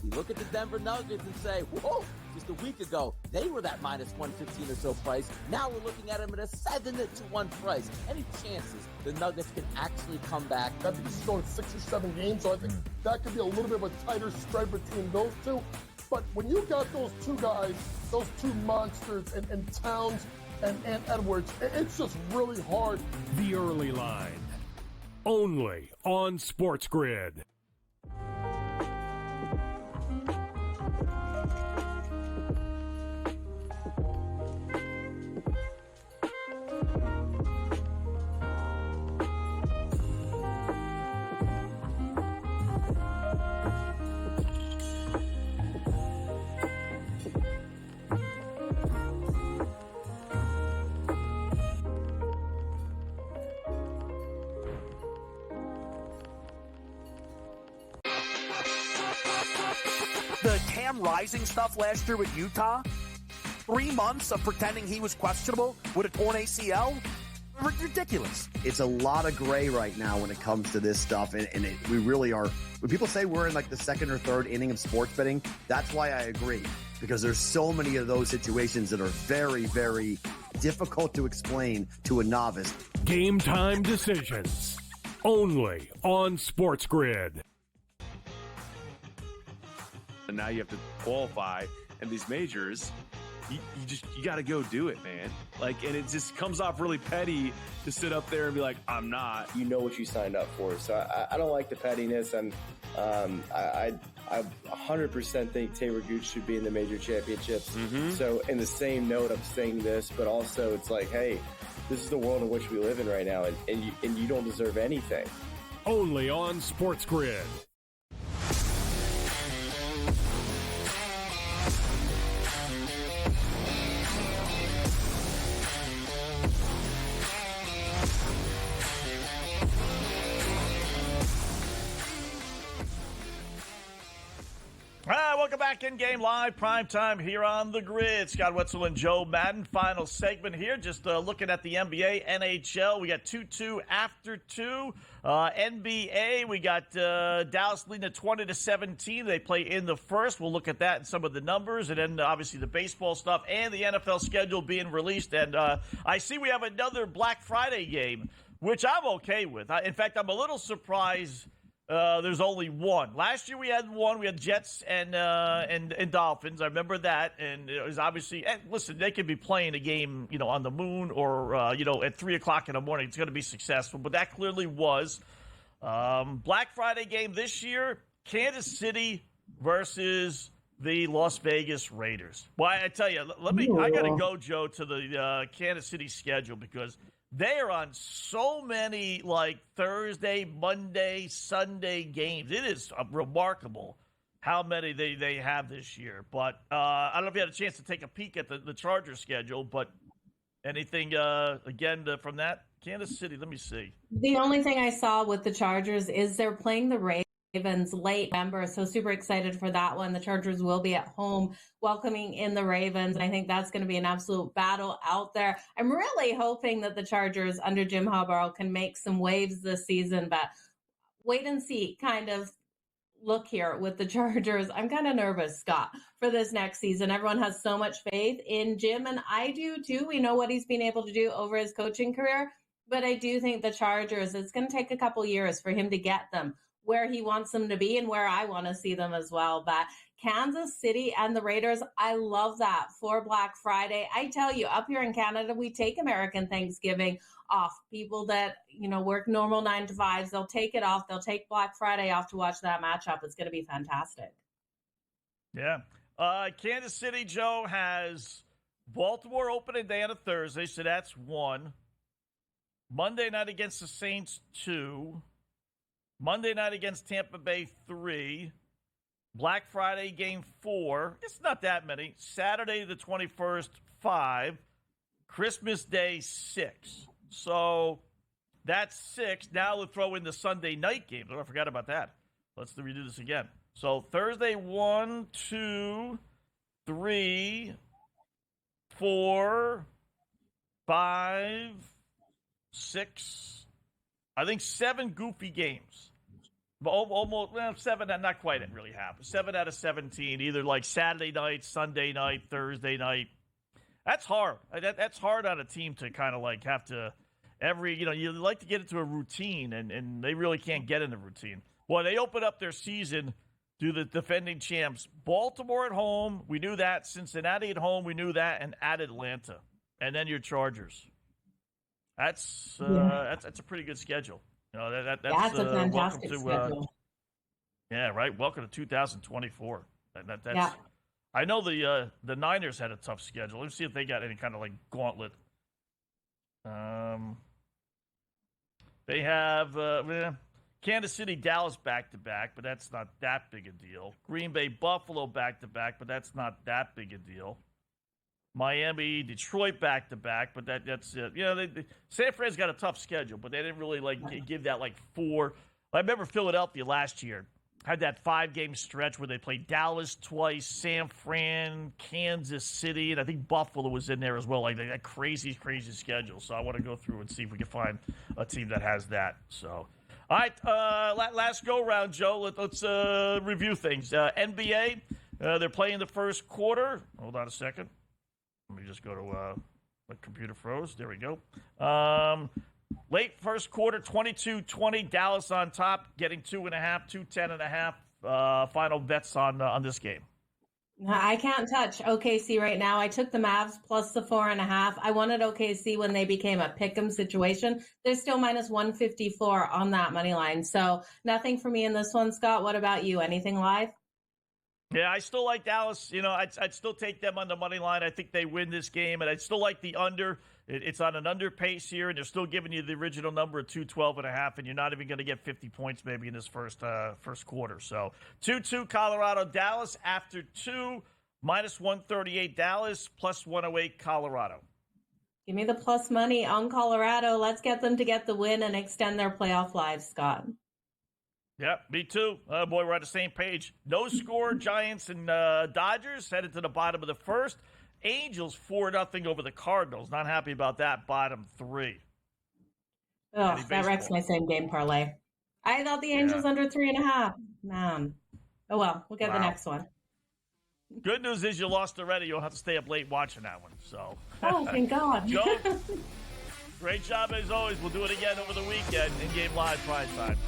You look at the Denver Nuggets and say, whoa, just a week ago, they were that minus 115 or so price. Now we're looking at them at a 7-1 price. Any chances the Nuggets can actually come back? I think this is going 6 or 7 games, so I think that could be a little bit of a tighter spread between those two. But when you got those two guys, those two monsters, and Towns and Edwards, it's just really hard. The early line, only on SportsGrid. The Cam Rising stuff last year with Utah, 3 months of pretending he was questionable with a torn ACL, ridiculous. It's a lot of gray right now when it comes to this stuff, and we really are. When people say we're in like the second or third inning of sports betting, that's why I agree, because there's so many of those situations that are very, very difficult to explain to a novice. Game time decisions, only on SportsGrid. And now you have to qualify, and these majors, you got to go do it, man. And it just comes off really petty to sit up there and be like, I'm not. You know what you signed up for, so I don't like the pettiness, and I 100% think Taylor Gooch should be in the major championships. So in the same note, I'm saying this, but also it's like, hey, this is the world in which we live in right now, and you don't deserve anything. Only on SportsGrid. back in game live, prime time here on the grid. Scott Wetzel and Joe Madden. Final segment here. Just looking at the NBA, NHL. We got 2-2 after 2. NBA, we got Dallas leading at 20-17. They play in the first. We'll look at that and some of the numbers, and then obviously the baseball stuff and the NFL schedule being released. And I see we have another Black Friday game, which I'm okay with. In fact, I'm a little surprised. There's only one. Last year we had one. We had Jets and Dolphins. I remember that, and it was obviously. And listen, they could be playing a game, on the moon or at 3:00 in the morning. It's going to be successful, but that clearly was. Black Friday game this year: Kansas City versus the Las Vegas Raiders. Well, I tell you, I got to go, Joe, to the Kansas City schedule because they are on so many Thursday, Monday, Sunday games. It is remarkable how many they have this year. But I don't know if you had a chance to take a peek at the Chargers schedule, but anything, from that? Kansas City, let me see. The only thing I saw with the Chargers is they're playing the Ravens late November, so super excited for that one. The Chargers will be at home welcoming in the Ravens, and I think that's going to be an absolute battle out there. I'm really hoping that the Chargers under Jim Harbaugh can make some waves this season, but wait and see kind of look here with the Chargers. I'm kind of nervous, Scott, for this next season. Everyone has so much faith in Jim, and I do too. We know what he's been able to do over his coaching career, but I do think the Chargers, it's going to take a couple years for him to get them where he wants them to be and where I want to see them as well. But Kansas City and the Raiders, I love that for Black Friday. I tell you, up here in Canada, we take American Thanksgiving off. People that, work normal 9 to 5s, they'll take it off. They'll take Black Friday off to watch that matchup. It's going to be fantastic. Yeah. Kansas City, Joe, has Baltimore opening day on a Thursday, so that's 1. Monday night against the Saints, 2. Monday night against Tampa Bay, 3. Black Friday game, 4. It's not that many. Saturday the 21st, 5. Christmas Day, 6. So that's 6. Now we'll throw in the Sunday night games. Oh, I forgot about that. Let's redo this again. So Thursday, 1, 2, 3, 4, 5, 6. I think 7 goofy games. Almost 7, not quite really half. 7 out of 17, either Saturday night, Sunday night, Thursday night. That's hard. That's hard on a team to kind of have to you like to get into a routine, and they really can't get in the routine. Well, they open up their season to the defending champs. Baltimore at home, we knew that. Cincinnati at home, we knew that. And at Atlanta. And then your Chargers. That's a pretty good schedule. That's a fantastic schedule. Yeah, right. Welcome to 2024. That's. I know the Niners had a tough schedule. Let's see if they got any kind of gauntlet. They have Kansas City, Dallas back-to-back, but that's not that big a deal. Green Bay, Buffalo back-to-back, but that's not that big a deal. Miami, Detroit back-to-back, but that's it. San Fran's got a tough schedule, but they didn't really give that 4. I remember Philadelphia last year had that 5-game stretch where they played Dallas twice, San Fran, Kansas City, and I think Buffalo was in there as well. That crazy schedule. So I want to go through and see if we can find a team that has that. So, all right, last go round, Joe. Let's review things. NBA, they're playing the first quarter. Hold on a second. Let me just go to the computer froze. There we go. Late first quarter, 22-20. Dallas on top, getting 2.5, 210.5. Final bets on this game. I can't touch OKC right now. I took the Mavs plus the 4.5. I wanted OKC when they became a pick'em situation. They're still minus 154 on that money line. So nothing for me in this one, Scott. What about you? Anything live? Yeah, I still like Dallas. I'd still take them on the money line. I think they win this game, and I'd still like the under. It's on an under pace here, and they're still giving you the original number of 212.5, and you're not even going to get 50 points maybe in this first quarter. So 2-2 Colorado, Dallas after 2, minus 138 Dallas, plus 108 Colorado. Give me the plus money on Colorado. Let's get them to get the win and extend their playoff lives, Scott. Yeah, me too. Oh, boy, we're on the same page. No score, Giants and Dodgers headed to the bottom of the first. Angels 4-0 over the Cardinals. Not happy about that bottom three. Oh, that wrecks my same game parlay. I thought the Angels under 3.5. Man. Oh, well, we'll get the next one. Good news is you lost already. You'll have to stay up late watching that one. So. Oh, thank God. Joe, great job as always. We'll do it again over the weekend. In-game live prize time.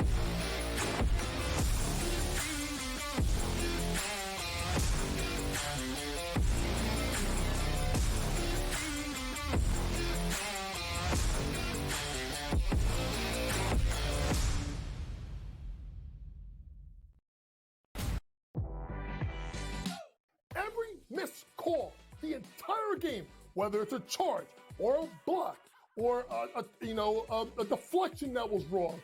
Every missed call, the entire game, whether it's a charge or a block or a deflection that was wrong,